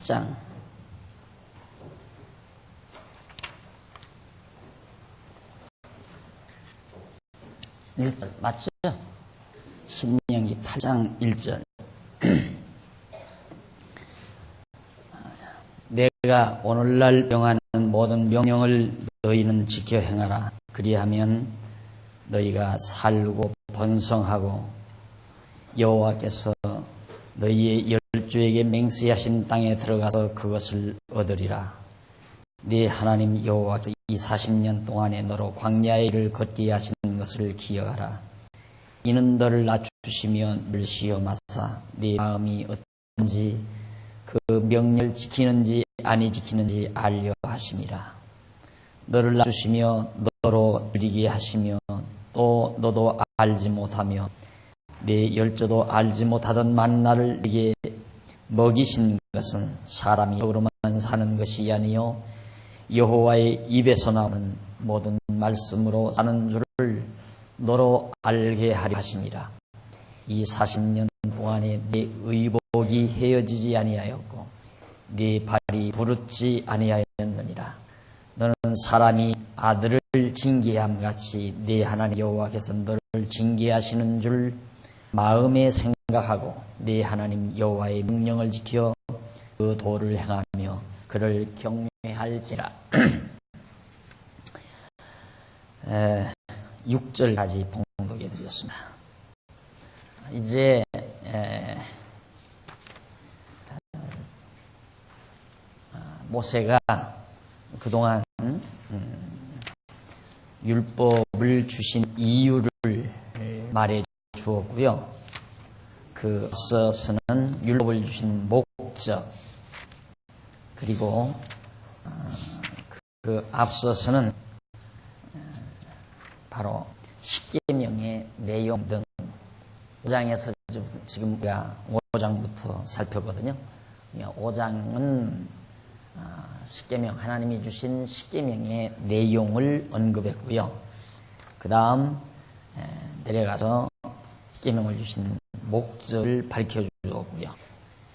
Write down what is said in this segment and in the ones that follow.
8장 맞죠? 신명기 8장 1절. 내가 오늘날 명하는 모든 명령을 너희는 지켜 행하라. 그리하면 너희가 살고 번성하고 여호와께서 너희의 열조에게 맹세하신 땅에 들어가서 그것을 얻으리라. 네 하나님 여호와께서 이 40년 동안에 너로 광야의 길을 걷게 하신 것을 기억하라. 이는 너를 낮추시며 늘 시험하사 네 마음이 어떤지 그 명령을 지키는지 아니 지키는지 알려 하심이라. 너를 낮추시며 너로 누리게 하시며 또 너도 알지 못하며 네 열조도 알지 못하던 만나를 네게 먹이신 것은 사람이 떡으로만 사는 것이 아니요 여호와의 입에서 나오는 모든 말씀으로 사는 줄을 너로 알게 하려 하심이라. 이 40년 동안에 네 의복이 헤어지지 아니하였고 네 발이 부르지 아니하였느니라. 너는 사람이 아들을 징계함 같이 네 하나님 여호와께서 너를 징계하시는 줄 마음에 생각하고 네 하나님 여호와의 명령을 지켜 그 도를 행하며 그를 경외할지라. 6절까지 봉독해 드렸습니다. 이제 모세가 그동안 율법을 주신 이유를 말해 주었고요. 그 앞서서는 율법을 주신 목적, 그리고 그 앞서서는 바로 십계명의 내용 등 5장에서 지금 우리가 5장부터 살펴보거든요. 5장은 십계명, 하나님이 주신 십계명의 내용을 언급했고요. 그 다음 내려가서 십계명을 주신 목적을 밝혀주었고요.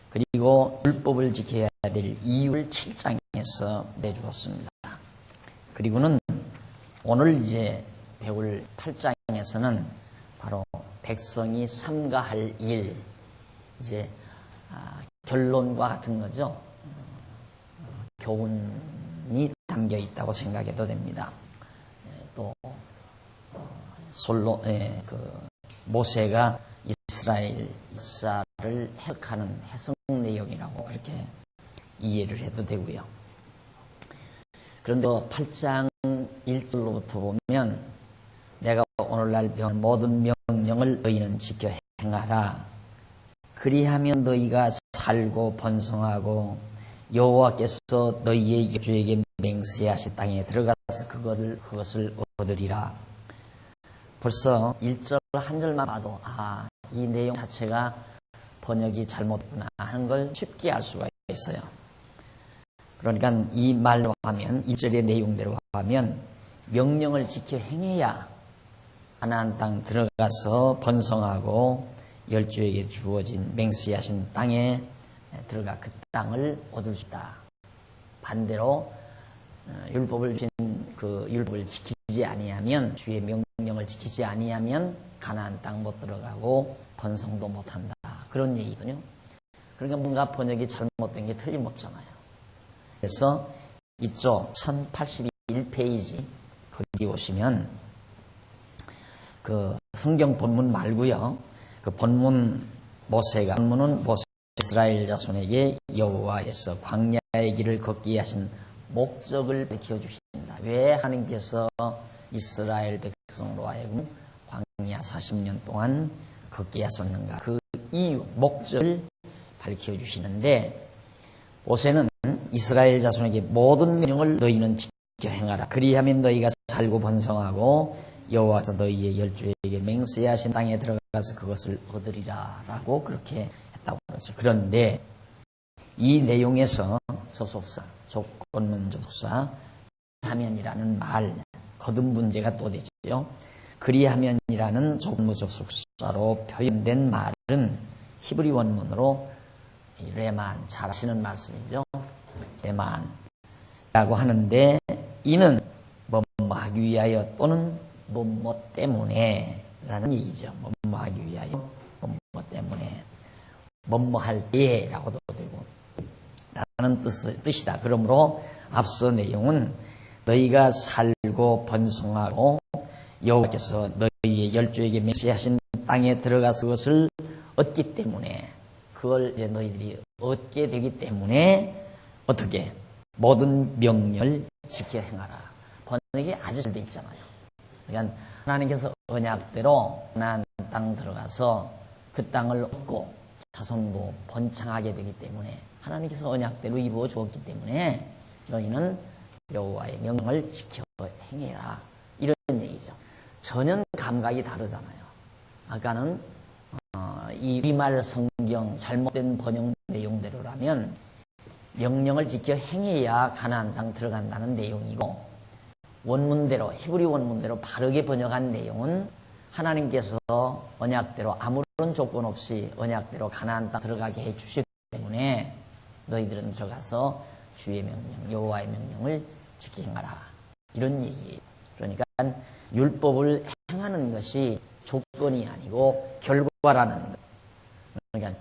그리고 율법을 지켜야 될 이유를 7장에서 내주었습니다. 그리고는 오늘 이제 배울 8장에서는 바로 백성이 삼가할 일, 이제 결론과 같은 거죠. 교훈이 담겨 있다고 생각해도 됩니다. 또 모세가 이스라엘 역사를 해석하는 해석 내용이라고 그렇게 이해를 해도 되고요. 그런데 8장 1절로부터 보면 내가 오늘날 배운 모든 명령을 너희는 지켜 행하라. 그리하면 너희가 살고 번성하고 여호와께서 너희의 열조에게 맹세하신 땅에 들어가서 그것을 얻으리라. 벌써 1절 한 절만 봐도 이 내용 자체가 번역이 잘못구나 하는 걸 쉽게 알 수가 있어요. 그러니까 이 말로 하면 1절의 내용대로 하면 명령을 지켜 행해야 가나안 땅 들어가서 번성하고 열조에게 주어진 맹세하신 땅에 들어가 그 땅을 얻을 수 있다. 반대로 율법을 주신 그 율법을 지키지 아니하면, 주의 명령을 지키지 아니하면 가나안 땅 못 들어가고 번성도 못한다. 그런 얘기거든요. 그러니까 뭔가 번역이 잘못된 게 틀림없잖아요. 그래서 이쪽 1081페이지 거기 오시면 그 성경 본문 말고요. 그 본문은 모세 이스라엘 자손에게 여호와께서 광야의 길을 걷게 하신 목적을 밝혀주신다. 왜 하나님께서 이스라엘 백성으로 하여금 광야 40년 동안 걷게 하셨는가. 그 이유, 목적을 밝혀주시는데, 모세는 이스라엘 자손에게 모든 명령을 너희는 지켜 행하라. 그리하면 너희가 살고 번성하고 여호와께서 너희의 열조에게 맹세하신 땅에 들어가서 그것을 얻으리라 라고 그렇게 했다고 그러죠. 그런데 이 내용에서 소속사, 조건문 접속사, 하면이라는 말, 거듭 문제가 또 되죠. 그리하면이라는 조건문 접속사로 표현된 말은 히브리 원문으로 레만, 잘 아시는 말씀이죠. 레만이라고 하는데, 이는 뭐뭐 하기 위하여 또는 뭐뭐 때문에 라는 얘기죠. 뭐뭐 하기 위하여, 뭐뭐 때문에, 뭐뭐 할 때라고도 되고 라는 뜻이다. 그러므로 앞서 내용은 너희가 살고 번성하고 여호와께서 너희의 열조에게 맹세하신 땅에 들어가서 그것을 얻기 때문에, 그걸 이제 너희들이 얻게 되기 때문에 어떻게 모든 명령을 지켜 행하라. 번역이 아주 잘 돼 있잖아요. 그러니까 하나님께서 언약대로 가나안 땅 들어가서 그 땅을 얻고 자손도 번창하게 되기 때문에, 하나님께서 언약대로 이루어 주었기 때문에 너희는 여호와의 명령을 지켜 행해라, 이런 얘기죠. 전혀 감각이 다르잖아요. 아까는 이 우리말 성경 잘못된 번역 내용대로라면 명령을 지켜 행해야 가나안 땅 들어간다는 내용이고, 원문대로, 히브리 원문대로 바르게 번역한 내용은 하나님께서 언약대로 아무런 조건 없이 언약대로 가나안 땅 들어가게 해주셨기 때문에 너희들은 들어가서 주의 명령, 여호와의 명령을 지켜 행하라, 이런 얘기예요. 그러니까 율법을 행하는 것이 조건이 아니고 결과라는 것. 그러니까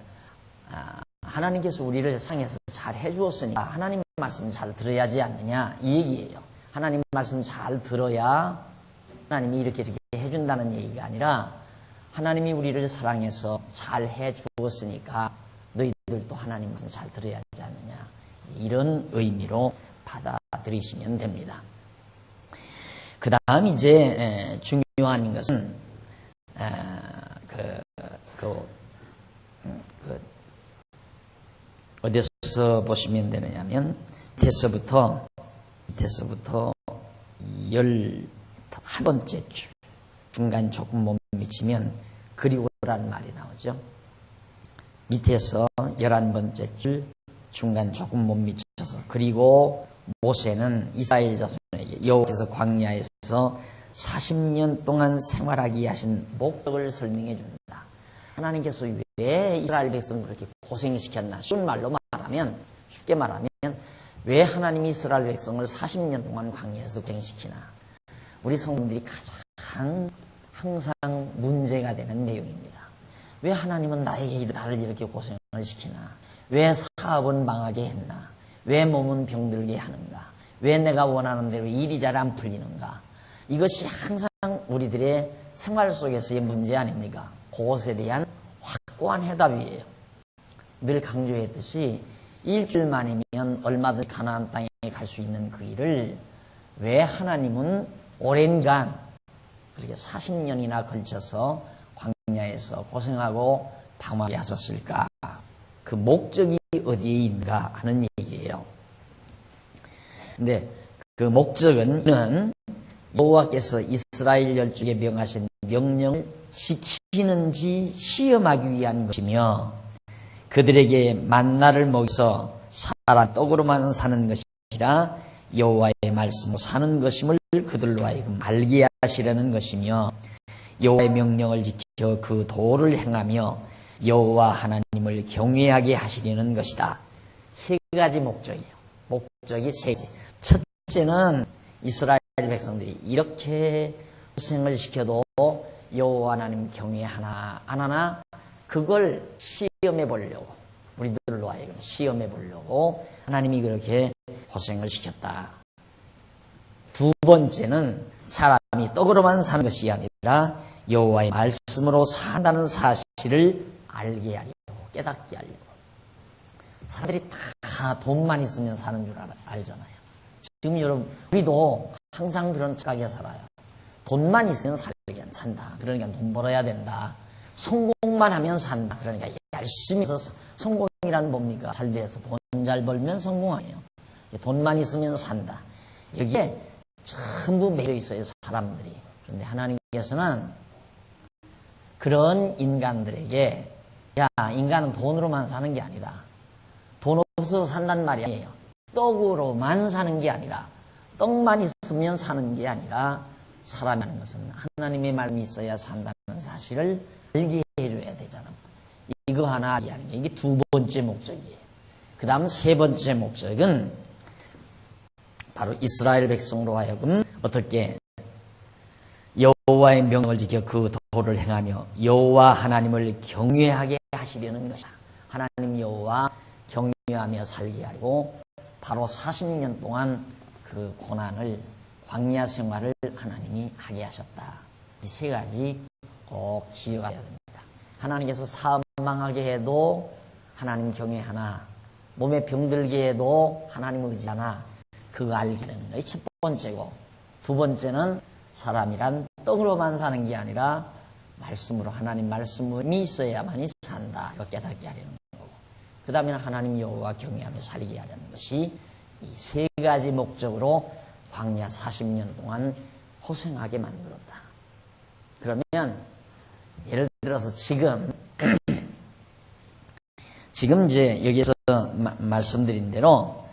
하나님께서 우리를 세상에서 잘 해주었으니까 하나님 말씀 잘 들어야지 않느냐, 이 얘기예요. 하나님 말씀 잘 들어야 하나님이 이렇게 해준다는 얘기가 아니라, 하나님이 우리를 사랑해서 잘 해주었으니까 너희들도 하나님 말씀 잘 들어야 하지 않느냐, 이런 의미로 받아들이시면 됩니다. 그 다음 이제 중요한 것은 어디서 보시면 되느냐면 밑에서부터 11번째 줄 중간 조금 못 미치면 그리고라는 말이 나오죠. 밑에서 11번째 줄 중간 조금 못 미쳐서, 그리고 모세는 이스라엘 자손에게 여호와께서 광야에서 40년 동안 생활하게 하신 목적을 설명해 줍니다. 하나님께서 왜 이스라엘 백성을 그렇게 고생시켰나, 쉽게 말하면 왜 하나님이 이스라엘 백성을 40년 동안 광야에서 고생시키나, 우리 성도들이 가장 항상 문제가 되는 내용입니다. 왜 하나님은 나를 이렇게 고생을 시키나, 왜 사업은 망하게 했나, 왜 몸은 병들게 하는가, 왜 내가 원하는 대로 일이 잘 안 풀리는가. 이것이 항상 우리들의 생활 속에서의 문제 아닙니까? 그것에 대한 확고한 해답이에요. 늘 강조했듯이 일주일만이면 얼마든지 가나안 땅에 갈 수 있는 그 일을 왜 하나님은 오랜간 그렇게 40년이나 걸쳐서 광야에서 고생하고 방황하게 하셨을까? 그 목적이 어디에 있는가 하는 얘기예요. 근데 그 목적은 여호와께서 이스라엘 열족에 명하신 명령을 지키는지 시험하기 위한 것이며, 그들에게 만나를 먹여서 사람 떡으로만 사는 것이 아니라 여호와의 말씀으로 사는 것임을 그들로 하여금 알게 하시려는 것이며, 여호와의 명령을 지켜 그 도를 행하며 여호와 하나님을 경외하게 하시려는 것이다. 세 가지 목적이에요. 목적이 세 가지. 첫째는 이스라엘 백성들이 이렇게 고생을 시켜도 여호와 하나님 경외하나 안 하나, 그걸 시험해 보려고, 우리들로 하여금 시험해 보려고 하나님이 그렇게 고생을 시켰다. 두 번째는 사람이 떡으로만 사는 것이 아니라 여호와의 말씀으로 산다는 사실을 알게 하려고, 깨닫게 하려고. 사람들이 다 돈만 있으면 사는 줄 알잖아요. 지금 여러분, 우리도 항상 그런 착각에 살아요. 돈만 있으면 산다. 그러니까 돈 벌어야 된다. 성공만 하면 산다. 그러니까 열심히 해서, 성공이란 뭡니까? 잘 돼서 돈 잘 벌면 성공이에요. 돈만 있으면 산다. 여기에 전부 매여 있어요, 사람들이. 그런데 하나님께서는 그런 인간들에게, 야, 인간은 돈으로만 사는 게 아니다. 돈 없어서 산단 말이 아니에요. 떡으로만 사는 게 아니라, 떡만 있으면 사는 게 아니라, 사람이라는 것은 하나님의 말씀이 있어야 산다는 사실을 알게 해줘야 되잖아. 이거 하나 이야기하는 게, 이게 두 번째 목적이에요. 그 다음 세 번째 목적은 바로 이스라엘 백성으로 하여금 어떻게 여호와의 명령을 지켜 그 도를 행하며 여호와 하나님을 경외하게 하시려는 것이다. 하나님 여호와 경외하며 살게 하고 바로 40년 동안 그 고난을 광야 생활을 하나님이 하게 하셨다. 이 세 가지 꼭 기억해야 됩니다. 하나님께서 사망하게 해도 하나님 경외하나 몸에 병들게 해도 하나님 의지하나 그거 알게 되는 것이 첫 번째고, 두 번째는 사람이란 떡으로만 사는 게 아니라 말씀으로, 하나님 말씀이 있어야만이 산다. 이거 깨닫게 하려는 거고, 그 다음에는 하나님 여호와 경외하며 살게 하려는 것이 이 세 가지 목적으로 광야 40년 동안 고생하게 만들었다. 그러면 예를 들어서 지금 이제 여기서 말씀드린 대로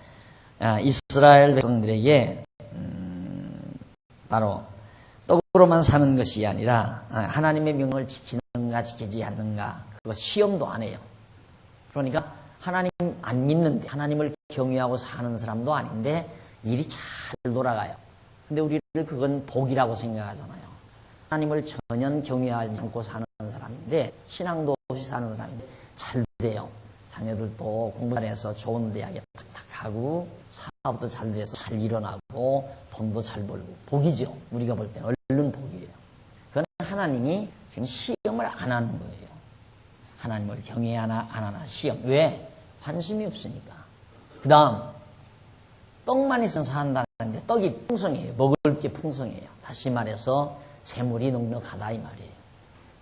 이스라엘 백성들에게 바로 떡으로만 사는 것이 아니라 하나님의 명령을 지키는가 지키지 않는가 그거 시험도 안 해요. 그러니까 하나님 안 믿는데 하나님을 경외하고 사는 사람도 아닌데 일이 잘 돌아가요. 근데 우리를 그건 복이라고 생각하잖아요. 하나님을 전혀 경외하지 않고 사는 사람인데 신앙도 없이 사는 사람인데 잘 돼요. 자녀들도 공부 잘해서 좋은 대학에 탁탁 가고 사업도 잘 돼서 잘 일어나고 돈도 잘 벌고 복이죠. 우리가 볼 때는 얼른 복이에요. 그건 하나님이 지금 시험을 안 하는 거예요. 하나님을 경외하나 안 하나 시험. 왜? 관심이 없으니까. 그 다음 떡만 있으면 산다는데 떡이 풍성해요. 먹을 게 풍성해요. 다시 말해서 재물이 넉넉하다 이 말이에요.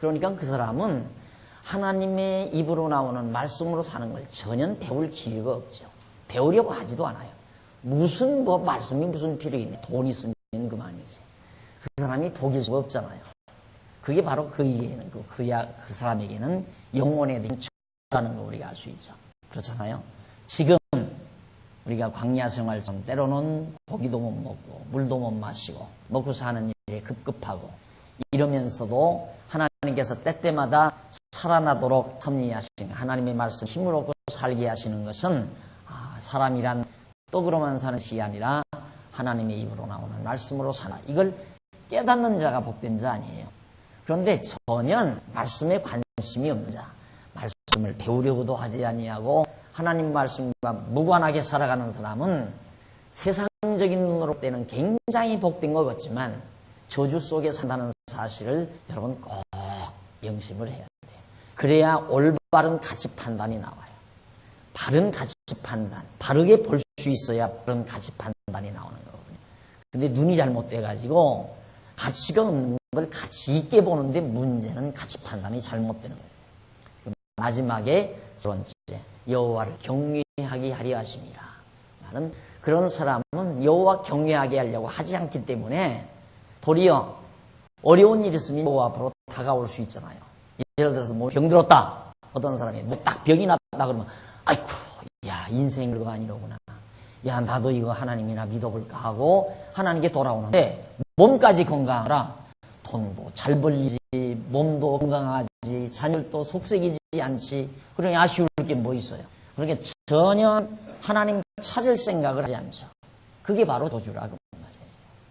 그러니까 그 사람은 하나님의 입으로 나오는 말씀으로 사는 걸 전혀 배울 기회가 없죠. 배우려고 하지도 않아요. 무슨 말씀이 무슨 필요 있네. 돈 있으면 그만이지. 그 사람이 복일 수가 없잖아요. 그게 바로 그에게는 그 사람에게는 영혼에 대한 축복이라는 걸 우리가 알 수 있죠. 그렇잖아요. 지금 우리가 광야 생활 중 때로는 고기도 못 먹고 물도 못 마시고 먹고 사는 일에 급급하고 이러면서도 하나님께서 때때마다 살아나도록 섭리하시는 하나님의 말씀 힘을 얻고 살게 하시는 것은 사람이란 떡으로만 사는 것이 아니라 하나님의 입으로 나오는 말씀으로 사나 이걸 깨닫는 자가 복된 자 아니에요. 그런데 전혀 말씀에 관심이 없는 자, 말씀을 배우려고도 하지 아니하고 하나님 말씀과 무관하게 살아가는 사람은 세상적인 눈으로 때는 굉장히 복된 것 같지만 저주 속에 산다는 사실을 여러분 꼭 명심을 해야 돼요. 그래야 올바른 가치 판단이 나와요. 바른 가치 판단, 바르게 볼 수 있어야 바른 가치 판단이 나오는 거거든요. 근데 눈이 잘못돼가지고 가치가 없는 걸 가치 있게 보는데 문제는 가치 판단이 잘못되는 거예요. 마지막에 세 번째, 여호와를 경외하게 하려 하심이라. 나는 그런 사람은 여호와 경외하게 하려고 하지 않기 때문에 도리어 어려운 일이 있으면 여호와 앞으로 다가올 수 있잖아요. 예를 들어서 뭐 병들었다. 어떤 사람이 뭐 딱 병이 났다 그러면 아이쿠 야 인생 별거 아니로구나. 야 나도 이거 하나님이나 믿어볼까 하고 하나님께 돌아오는데 몸까지 건강하라. 돈도 잘 벌리지 몸도 건강하지 자녀도 속색이지 않지. 그러니 아쉬울 게 뭐 있어요. 그러니까 전혀 하나님 찾을 생각을 하지 않죠. 그게 바로 도주라고 말이에요.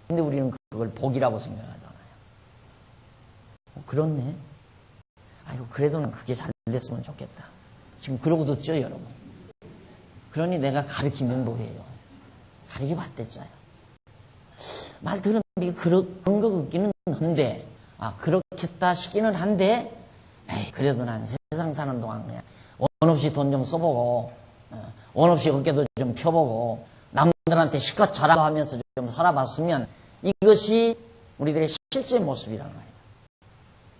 근데 우리는 그걸 복이라고 생각하잖아요. 그렇네. 아이고 그래도 그게 잘 됐으면 좋겠다. 지금 그러고 듣죠 여러분. 그러니 내가 가르치면 뭐해요. 가르쳐 봤댔잖아요. 말 들으면 그런 거 같기는 한데 그렇겠다 싶기는 한데 에이 그래도 난 세상 사는 동안 그냥 원 없이 돈 좀 써보고 원 없이 어깨도 좀 펴보고 남들한테 실컷 잘하고 하면서 좀 살아봤으면 이것이 우리들의 실제 모습이란 말이에요.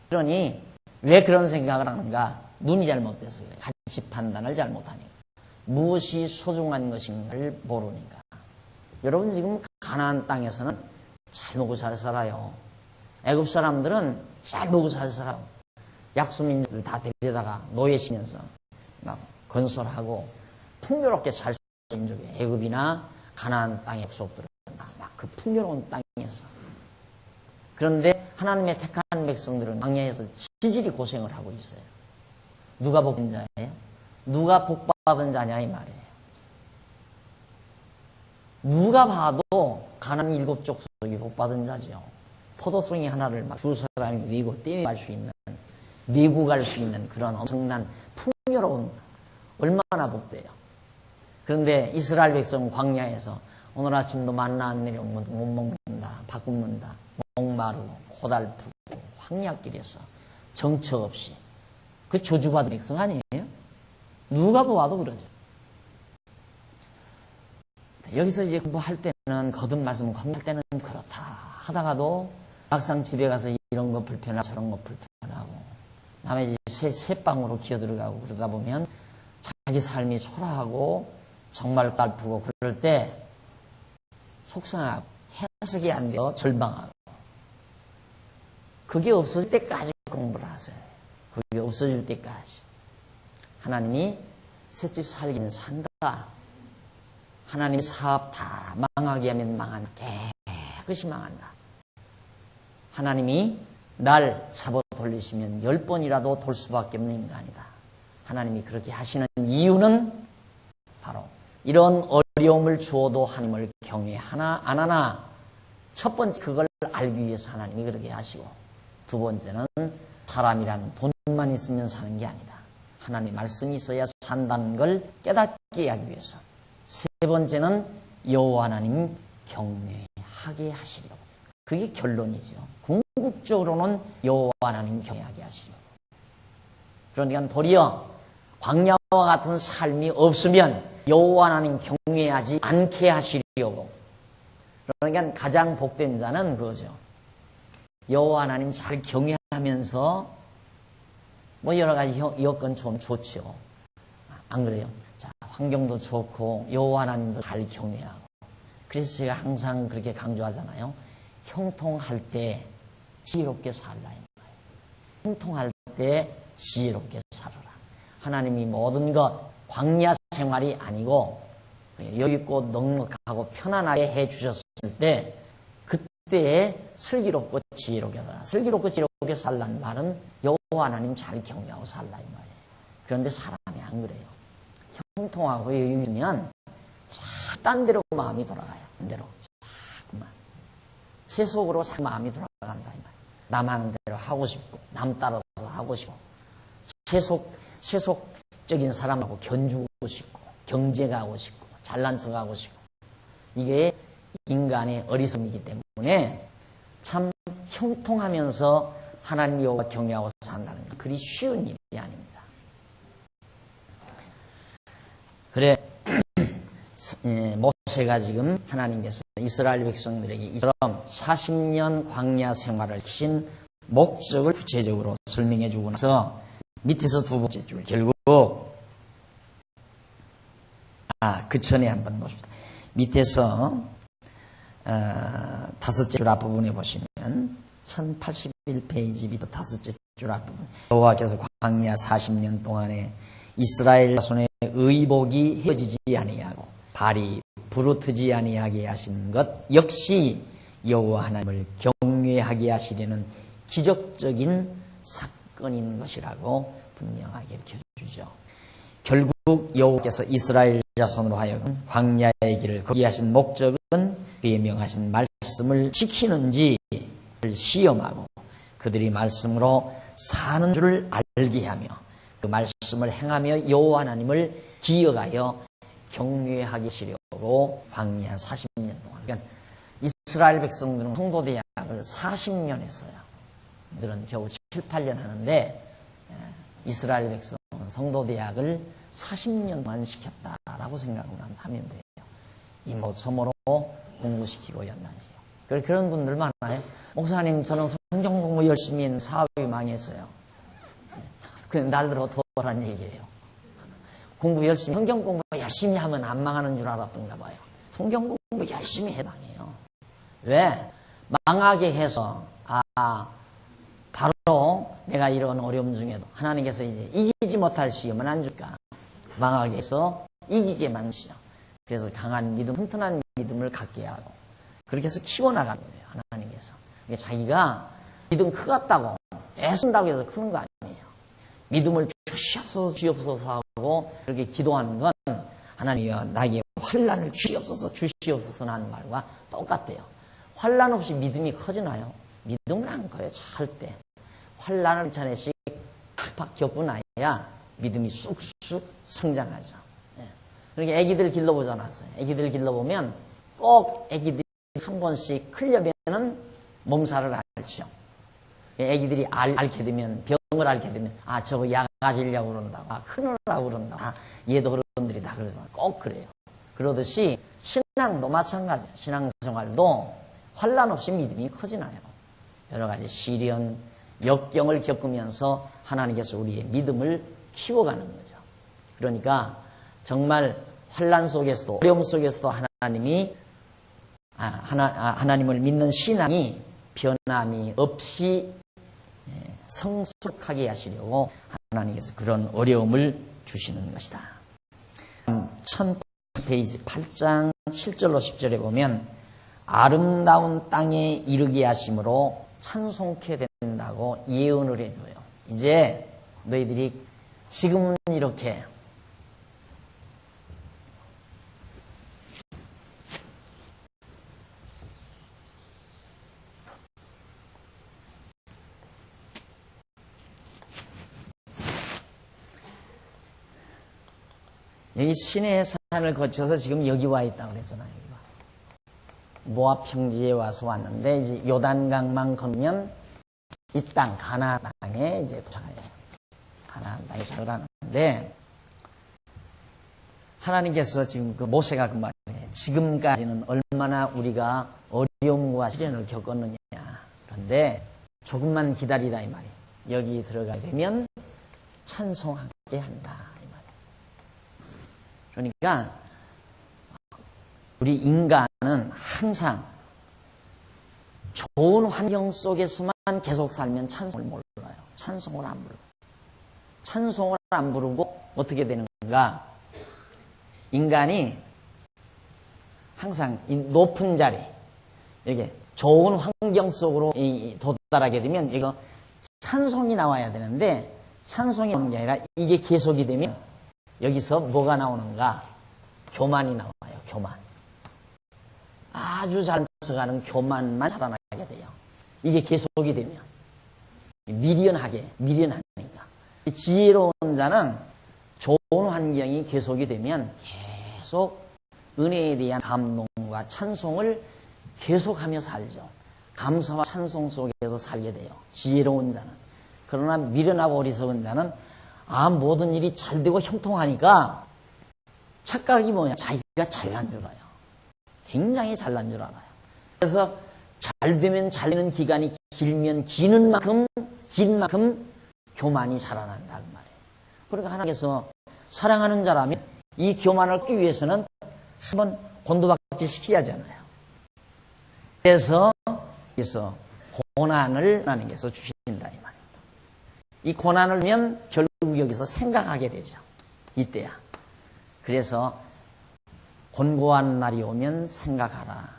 그러니 왜 그런 생각을 하는가? 눈이 잘못돼서 그래요. 가치 판단을 잘못하니까. 무엇이 소중한 것인가를 모르니까. 여러분 지금 가나안 땅에서는 잘 먹고 잘 살아요. 애굽 사람들은 잘 먹고 잘 살아요. 약수민들 다 데려다가 노예 시면서 막 건설하고 풍요롭게 잘 사는 민족이에요. 애굽이나 가나안 땅의 족속들은 막 그 풍요로운 땅에서. 그런데 하나님의 택한 백성들은 광야에서 지질이 고생을 하고 있어요. 누가 복된 자예요? 누가 복받은 자냐 이 말이에요. 누가 봐도 가나안 7 족속이 복받은 자죠. 포도송이 하나를 막 두 사람이 미고 떼갈 수 있는, 미고 갈 수 있는 그런 엄청난 풍요로운, 얼마나 복돼요. 그런데 이스라엘 백성 광야에서 오늘 아침도 만나 안 내려오면 못 먹는다, 밥 굶는다, 목마르고 고달프고 황야길에서 정처 없이 그 저주받은 백성 아니에요? 누가 보아도 그러죠. 여기서 이제 공부할 때는 거듭 말씀 공부할 때는 그렇다 하다가도 막상 집에 가서 이런 거 불편하고 저런 거 불편하고 남의 새방으로 기어들어가고 그러다 보면 자기 삶이 초라하고 정말 고달프고 그럴 때 속상하고 해석이 안 되어 절망하고 그게 없어질 때까지 공부를 하세요. 그게 없어질 때까지. 하나님이 새집 살기는 산다. 하나님 사업 다 망하게 하면 망한다. 깨끗이 망한다. 하나님이 날 잡아 돌리시면 10번이라도 돌 수밖에 없는 인간이다. 하나님이 그렇게 하시는 이유는 바로 이런 어려움을 주어도 하나님을 경외하나 안 하나, 첫 번째 그걸 알기 위해서 하나님이 그렇게 하시고, 두 번째는 사람이란 돈만 있으면 사는 게 아니다. 하나님 말씀이 있어야 산다는 걸 깨닫게 하기 위해서. 세 번째는 여호와 하나님 경외하게 하시려고. 그게 결론이죠. 궁극적으로는 여호와 하나님 경외하게 하시려고. 그러니까 도리어 광야와 같은 삶이 없으면 여호와 하나님 경외하지 않게 하시려고. 그러니까 가장 복된 자는 그거죠. 여호와 하나님 잘 경외하면서 뭐 여러 가지 여건 좀 좋죠. 안 그래요? 자, 환경도 좋고 여호와 하나님도 잘 경외하고. 그래서 제가 항상 그렇게 강조하잖아요. 형통할 때 지혜롭게 살라 이 말이에요. 형통할 때 지혜롭게 살아라. 하나님이 모든 것 광야 생활이 아니고 여유있고 넉넉하고 편안하게 해주셨을 때 그때에 슬기롭고 지혜롭게 살아. 슬기롭고 지혜롭게 살란 말은 여호와 하나님 잘 경외하고 살라 이 말이에요. 그런데 사람이 안 그래요. 형통하고 여유 있으면 딴 데로 마음이 돌아가요. 딴 데로 자꾸만 세속으로 자꾸 마음이 돌아간다 이 말이에요. 남 하는 대로 하고 싶고 남 따라서 하고 싶고 세속적인 사람하고 견주고 싶고 경제가 하고 싶고 잘난 척 하고 싶고, 이게 인간의 어리석음이기 때문에 참 형통하면서 하나님 여호와 경외하고 산다는 건 그리 쉬운 일이 아닙니다. 그래 모세가 지금 하나님께서 이스라엘 백성들에게 이처럼 40년 광야 생활을 하신 목적을 구체적으로 설명해 주고 나서 밑에서 두 번째 줄 결국 그 전에 한번 봅시다. 밑에서 다섯째 줄 앞부분에 보시면 1081페이지 밑에 다섯째 줄 앞부분, 여호와께서 광야 40년 동안에 이스라엘 자손의 의복이 헤어지지 아니하고 발이 부르트지 아니하게 하신 것 역시 여호와 하나님을 경외하게 하시려는 기적적인 사건인 것이라고 분명하게 밝혀주죠. 결국 여호와께서 이스라엘 자손으로 하여금 광야의 길을 걷게 하신 목적은 그의 명하신 말씀을 지키는지 시험하고 그들이 말씀으로 사는 줄을 알게 하며 그 말씀을 행하며 여호와 하나님을 기억하여 경외하게 하시려고 광야 40년 동안. 그러니까 이스라엘 백성들은 성도대학을 40년 했어요. 그들은 겨우 7, 8년 하는데 이스라엘 백성은 성도대학을 40년 동안 시켰다라고 생각을 하면 돼요. 이모저모로 공부시키고 연단시키고. 그런 분들 많아요. 목사님, 저는 성경 공부 열심히 했는데 사업이 망했어요. 그냥 날들어 도란 얘기예요. 공부 열심히, 성경 공부 열심히 하면 안 망하는 줄 알았던가 봐요. 성경 공부 열심히 해 망해요. 왜? 망하게 해서 바로 내가 이런 어려움 중에도 하나님께서 이제 이기지 못할 시험은 안 줄까? 망하게 해서 이기게 만드시죠. 그래서 강한 믿음, 튼튼한 믿음을 갖게 하고 그렇게 해서 키워나가는 거예요. 하나님께서. 자기가 믿음 크겠다고 애쓴다고 해서 크는 거 아니에요. 믿음을 주시옵소서 주시옵소서 하고 그렇게 기도하는 건 하나님이여 나에게 환란을 주시옵소서 하는 말과 똑같대요. 환란 없이 믿음이 커지나요? 믿음은 안 커요. 절대. 환란을 차례씩 팍팍 겪고나야 믿음이 쑥쑥 성장하죠. 그러니까 애기들 길러보지 않았어요. 애기들 길러보면 꼭 애기들이 한 번씩 크려면은 몸살을 앓죠. 애기들이 앓게 되면, 병을 앓게 되면, 아, 저거 약 가지려고 그런다고, 아, 크느라고 그런다고, 아, 얘도 어른들이 다 그러잖아요. 꼭 그래요. 그러듯이 신앙도 마찬가지예요. 신앙생활도 환란 없이 믿음이 커지나요? 여러 가지 시련, 역경을 겪으면서 하나님께서 우리의 믿음을 키워가는 거죠. 그러니까 정말 환란 속에서도, 어려움 속에서도 하나님을 믿는 신앙이 변함이 없이 성숙하게 하시려고 하나님께서 그런 어려움을 주시는 것이다. 1000페이지 8장 7절로 10절에 보면 아름다운 땅에 이르게 하심으로 찬송케 된다고 예언을 해줘요. 이제 너희들이 지금은 이렇게 여기 시내의 산을 거쳐서 지금 여기 와 있다고 그랬잖아요. 모압 평지에 와서 왔는데 이제 요단강만 건너면 이 땅 가나안 땅에 이제 도착해요. 가나안 땅에 도착을 하는데 하나님께서 지금 그 모세가 그 말이에요. 지금까지는 얼마나 우리가 어려움과 시련을 겪었느냐. 그런데 조금만 기다리라 이 말이에요. 여기 들어가게 되면 찬송하게 한다. 그러니까 우리 인간은 항상 좋은 환경 속에서만 계속 살면 찬송을 몰라요. 찬송을 안 부르고. 찬송을 안 부르고 어떻게 되는가? 인간이 항상 이 높은 자리, 이렇게 좋은 환경 속으로 도달하게 되면 이거 찬송이 나와야 되는데 찬송이 나오는 게 아니라 이게 계속이 되면 여기서 뭐가 나오는가? 교만이 나와요. 교만. 아주 잘 써가는 교만만 자라나게 돼요. 이게 계속이 되면 미련하니까. 지혜로운 자는 좋은 환경이 계속이 되면 계속 은혜에 대한 감동과 찬송을 계속하며 살죠. 감사와 찬송 속에서 살게 돼요. 지혜로운 자는. 그러나 미련하고 어리석은 자는 모든 일이 잘 되고 형통하니까 착각이 뭐냐? 자기가 잘난 줄 알아요. 굉장히 잘난 줄 알아요. 그래서 잘 되면 잘 되는 기간이 길면 긴 만큼 교만이 자라난다 그 말이에요. 그러니까 하나님께서 사랑하는 자라면 이 교만을 끄기 위해서는 한번 곤두박질 시켜야 하잖아요. 그래서 고난을 하나님께서 주신다 이 말이에요. 이 고난을 주면 결국 여기서 생각하게 되죠. 이때야. 그래서 곤고한 날이 오면 생각하라.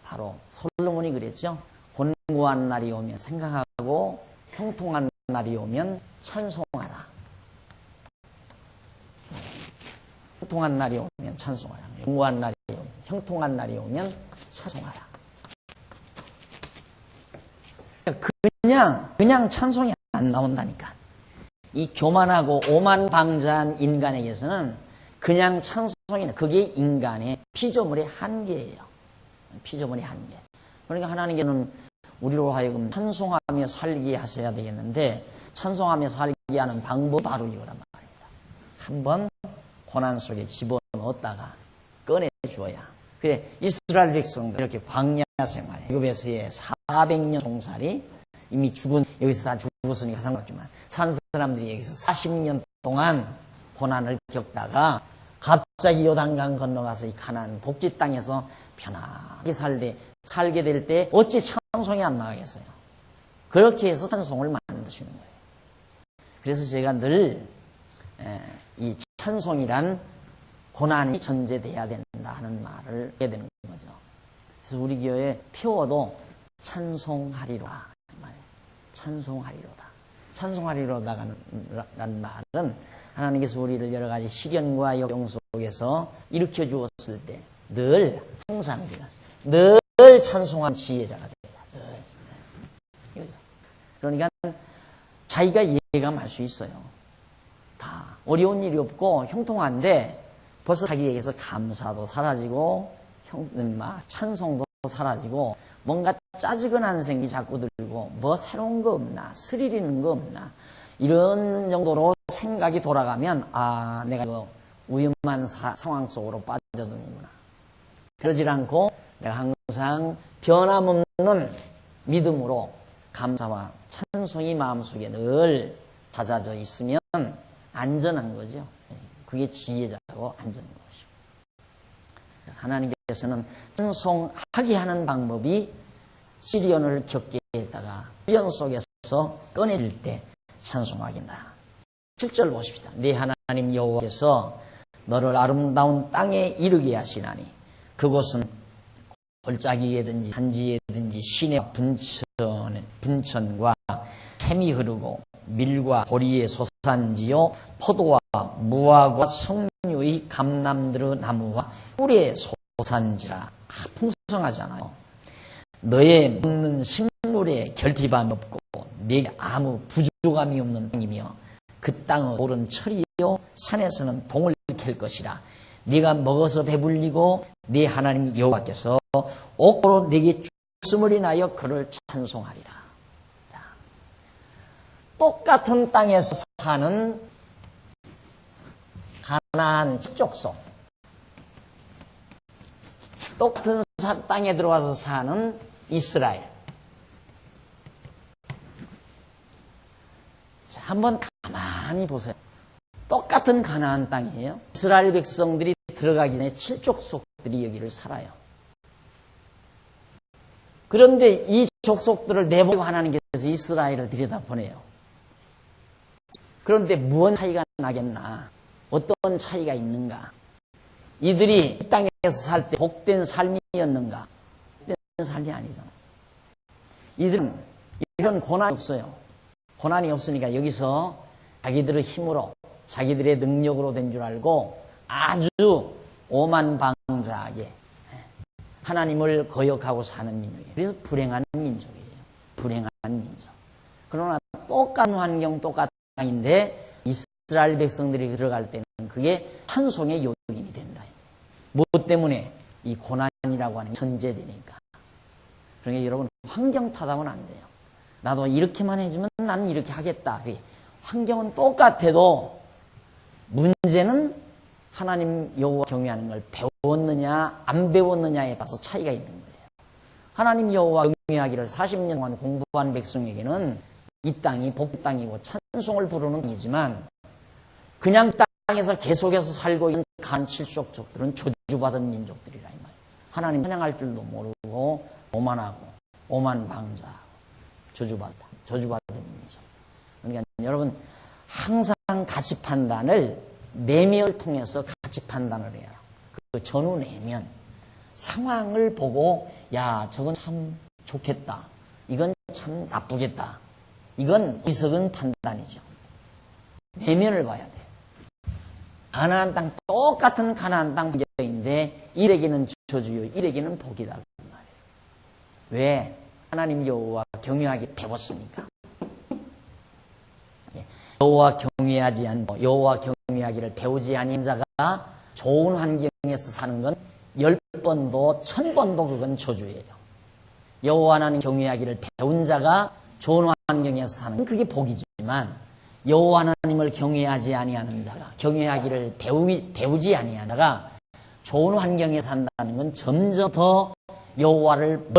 바로 솔로몬이 그랬죠. 곤고한 날이 오면 생각하고 형통한 날이 오면 찬송하라. 형통한 날이 오면 찬송하라. 곤고한 날이 오면, 형통한 날이 오면 찬송하라. 그냥 찬송이 안 나온다니까. 이 교만하고 오만방자한 인간에게서는 그냥 찬송이, 그게 인간의 피조물의 한계예요. 피조물의 한계. 그러니까 하나님께서는 우리로 하여금 찬송하며 살게 하셔야 되겠는데, 찬송하며 살게 하는 방법이 바로 이거란 말입니다. 한번 고난 속에 집어넣었다가 꺼내주어야. 그래, 이스라엘 백성들 이렇게 광야 생활, 애굽에서의 400년 종살이 이미 여기서 다 죽었으니까 상관없지만, 산 사람들이 여기서 40년 동안 고난을 겪다가 갑자기 요단강 건너가서 이 가나안 복지 땅에서 편하게 살게 될 때 어찌 찬송이 안 나가겠어요? 그렇게 해서 찬송을 만드시는 거예요. 그래서 제가 늘 이 찬송이란 고난이 전제돼야 된다 하는 말을 하게 되는 거죠. 그래서 우리 교회 표어도 찬송하리로다. 찬송하리로다. 찬송하리로다라는 말은 하나님께서 우리를 여러 가지 시련과 역경 속에서 일으켜 주었을 때 늘 항상 우리가 늘 찬송한 지혜자가 됩니다. 늘. 그러니까 자기가 예감할 수 있어요. 다 어려운 일이 없고 형통한데 벌써 자기에게서 감사도 사라지고 찬송도 사라지고 뭔가 짜증난 생각이 자꾸 들고 뭐 새로운 거 없나 스릴 있는 거 없나 이런 정도로 생각이 돌아가면 아 내가 이거 위험한 상황 속으로 빠져드는구나. 그러질 않고 내가 항상 변함없는 믿음으로 감사와 찬송이 마음속에 늘 찾아져 있으면 안전한 거죠. 그게 지혜자고 안전한 것이죠. 하나님께서는 찬송하게 하는 방법이 시련을 겪게 했다가 시련 속에서 꺼내질 때 찬송하게 한다. 7절 보십시다. 네 하나님 여호와께서 너를 아름다운 땅에 이르게 하시나니 그곳은 골짜기에든지 산지에든지 시내와 분천과 샘이 흐르고 밀과 보리의 소산지요 포도와 무화과 석류의 감람들의 나무와 꿀의 소산지라. 풍성하잖아요. 너의 먹는 식물에 결핍함이 없고 내게 아무 부족함이 없는 땅이며 그 땅은 돌은 철이요 산에서는 동을 캘 것이라. 네가 먹어서 배불리고 네 하나님 여호와께서 옥고로 네게 주심을 인하여 그를 찬송하리라. 자, 똑같은 땅에서 사는 가나안 족속, 똑같은 땅에 들어와서 사는 이스라엘. 자, 한번 가만히 보세요. 똑같은 가나안 땅이에요. 이스라엘 백성들이 들어가기 전에 7족속들이 여기를 살아요. 그런데 이 족속들을 내보내고 하나님께서 이스라엘을 들여다보내요. 그런데 무슨 차이가 나겠나? 어떤 차이가 있는가? 이들이 이 땅에서 살 때 복된 삶이었는가? 복된 삶이 아니잖아. 이들은 이런 고난이 없어요. 고난이 없으니까 여기서 자기들의 힘으로 자기들의 능력으로 된 줄 알고 아주 오만방자하게 하나님을 거역하고 사는 민족이에요. 그래서 불행한 민족이에요. 불행한 민족. 그러나 똑같은 환경, 똑같은 땅인데 이스라엘 백성들이 들어갈 때는 그게 찬송의 요인이 된다. 무엇 때문에? 이 고난이라고 하는 게 전제되니까. 그러니까 여러분 환경 탓하면 안 돼요. 나도 이렇게만 해주면 나는 이렇게 하겠다. 환경은 똑같아도 문제는 하나님 여호와 경외하는 걸 배웠느냐 안 배웠느냐에 따라서 차이가 있는 거예요. 하나님 여호와 경외하기를 40년 동안 공부한 백성에게는 이 땅이 복 땅이고 찬송을 부르는 땅이지만 그냥 땅에서 계속해서 살고 있는 간 칠족족들은 저주받은 민족들이라 이 말이에요. 하나님 찬양할 줄도 모르고 오만하고 오만방자하고 저주받은 민족. 그러니까 여러분 항상 가치 판단을 내면을 통해서 가치 판단을 해요. 그 전후 내면 상황을 보고 야 저건 참 좋겠다. 이건 참 나쁘겠다. 이건 어리석은 판단이죠. 내면을 봐야 돼요. 가나안 땅 똑같은 가나안 땅 문제인데 일에게는 저주요 일에게는 복이다 그 말이에요. 왜? 하나님 여호와 경외하기 배웠으니까. 여호와 경외하지 않고 여호와 경외하기를 배우지 아닌 자가 좋은 환경에서 사는 건 10번도 1000번도 그건 저주예요. 여호와 하나님 경외하기를 배운 자가 좋은 환경에서 사는 건 그게 복이지만 여호와 하나님을 경외하지 아니하는 자가 경외하기를 배우지 아니하는 자가 좋은 환경에 산다는 건 점점 더 여호와를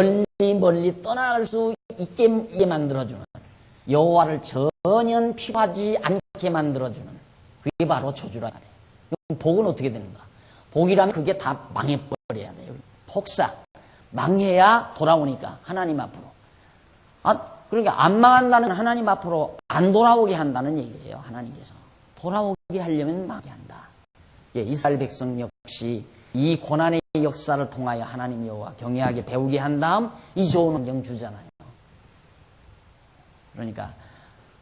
멀리 떠나갈 수 있게 만들어주는 여호와를 전혀 피하지 않게 만들어주는 그게 바로 저주라 말이에요. 그럼 복은 어떻게 되는가? 복이라면 그게 다 망해버려야 돼요. 폭삭 망해야 돌아오니까 하나님 앞으로. 그러니까 안 망한다는 하나님 앞으로 안 돌아오게 한다는 얘기예요. 하나님께서 돌아오게 하려면 망하게 한다. 이스라엘 백성 역시 이 고난의 역사를 통하여 하나님 여호와 경외하게 배우게 한 다음 이 좋은 환경 주잖아요. 그러니까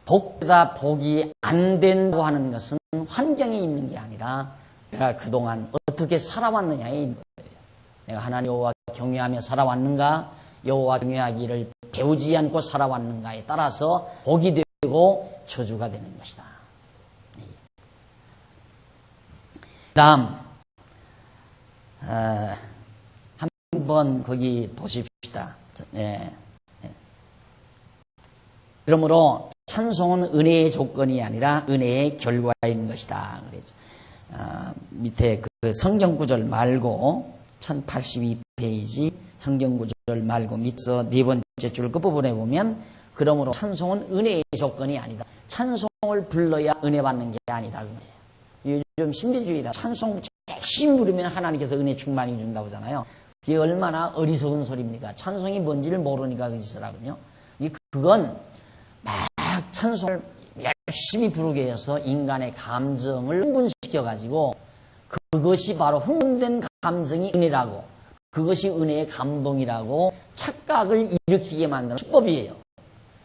복보다 복이 안 된다고 하는 것은 환경에 있는 게 아니라 내가 그동안 어떻게 살아왔느냐에 있는 거예요. 내가 하나님 여호와 경외하며 살아왔는가, 여호와 경외하기를 배우지 않고 살아왔는가에 따라서 복이 되고 저주가 되는 것이다. 다음 한번 거기 보십시다. 그러므로 찬송은 은혜의 조건이 아니라 은혜의 결과인 것이다. 그랬죠. 밑에 그 성경 구절 말고 1082페이지 성경 구절 말고 밑서 네 번째 줄 끝부분에 보면 그러므로 찬송은 은혜의 조건이 아니다. 찬송을 불러야 은혜 받는 게 아니다. 요즘 신비주의다. 찬송 열심히 부르면 하나님께서 은혜 충만히 준다고 하잖아요. 그게 얼마나 어리석은 소리입니까? 찬송이 뭔지를 모르니까 그 짓을 하거든요. 그건 막 찬송을 열심히 부르게 해서 인간의 감정을 흥분시켜가지고 그것이 바로 흥분된 감정이 은혜라고, 그것이 은혜의 감동이라고 착각을 일으키게 만드는 수법이에요.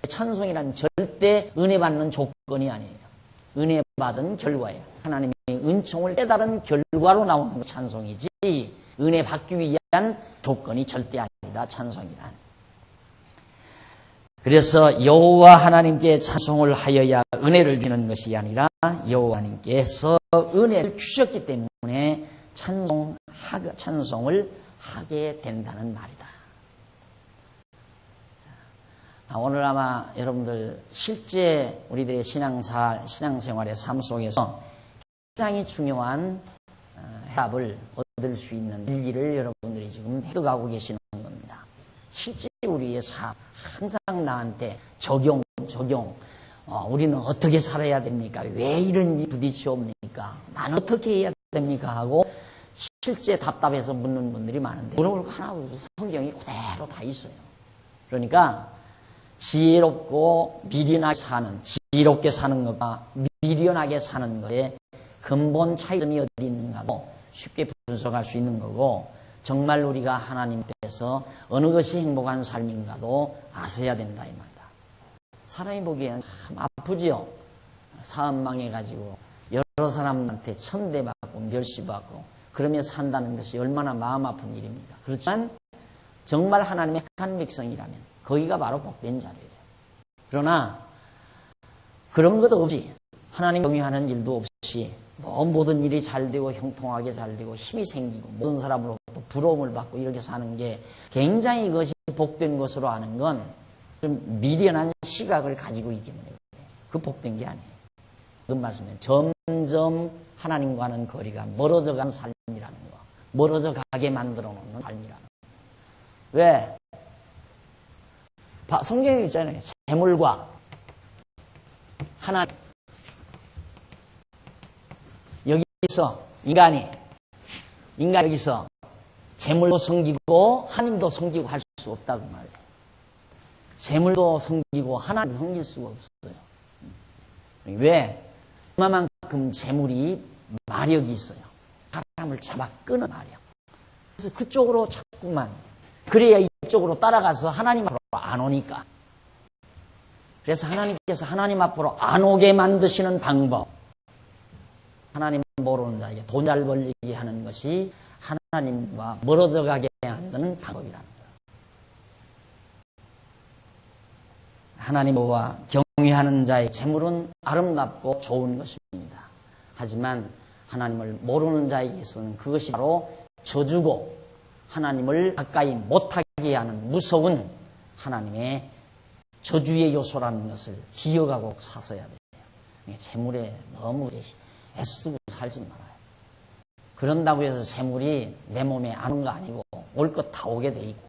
찬송이란 절대 은혜 받는 조건이 아니에요. 은혜 받은 결과예요. 하나님의 은총을 깨달은 결과로 나오는 찬송이지 은혜 받기 위한 조건이 절대 아니다. 찬송이란. 그래서 여호와 하나님께 찬송을 하여야 은혜를 주는 것이 아니라 여호와 하나님께서 은혜를 주셨기 때문에 찬송을 하게 된다는 말이다. 오늘 아마 여러분들 실제 우리들의 신앙생활의 삶 속에서 굉장히 중요한 해답을 얻을 수 있는 일기를 여러분들이 지금 획득하고 계시는 겁니다. 실제 우리의 삶, 항상 나한테 적용, 우리는 어떻게 살아야 됩니까? 왜 이런지 부딪혀옵니까? 나는 어떻게 해야 됩니까? 하고 실제 답답해서 묻는 분들이 많은데 물어볼 거 하나 없어서 성경이 그대로 다 있어요. 그러니까 지혜롭고 지혜롭게 사는 것과 미련하게 사는 것에 근본 차이점이 어디 있는가도 쉽게 분석할 수 있는 거고, 정말 우리가 하나님께서 어느 것이 행복한 삶인가도 아셔야 된다 이 말이다. 사람이 보기에는 참 아프지요. 사업 망해가지고 여러 사람한테 천대받고 멸시받고 그러며 산다는 것이 얼마나 마음 아픈 일입니까? 그렇지만 정말 하나님의 택한 백성이라면 거기가 바로 복된 자리예요. 그러나 그런 것도 없이 하나님 경외하는 일도 없이 모든 일이 잘 되고 형통하게 잘 되고 힘이 생기고 모든 사람으로부터 부러움을 받고 이렇게 사는 게 굉장히 이것이 복된 것으로 아는 건 좀 미련한 시각을 가지고 있기 때문에 그 복된 게 아니에요. 그 말씀은 점점 하나님과는 거리가 멀어져가는 삶이라는 거, 멀어져 가게 만들어 놓는 삶이라는 거. 왜? 성경에 있잖아요. 재물과 하나님, 여기서 인간이 여기서 재물도 섬기고 하나님도 섬기고 할 수 없다고 말해요. 재물도 섬기고 하나님도 섬길 수가 없어요. 왜? 그만큼 재물이 마력이 있어요. 사람을 잡아 끄는 마력. 그래서 그쪽으로 자꾸만, 그래야 이쪽으로 따라가서 하나님 앞으로 안 오니까. 그래서 하나님께서 하나님 앞으로 안 오게 만드시는 방법, 하나님 모르는 자에게 돈 잘 벌리게 하는 것이 하나님과 멀어져 가게 만드는 방법이라는 거예요. 하나님과 경외하는 자의 재물은 아름답고 좋은 것입니다. 하지만 하나님을 모르는 자에게서는 그것이 바로 저주고 하나님을 가까이 못하게 하는 무서운 하나님의 저주의 요소라는 것을 기억하고 사서야 돼요. 재물에 너무 애쓰고 살지 말아요. 그런다고 해서 재물이 내 몸에 안 온 거 아니고 올 것 다 오게 돼 있고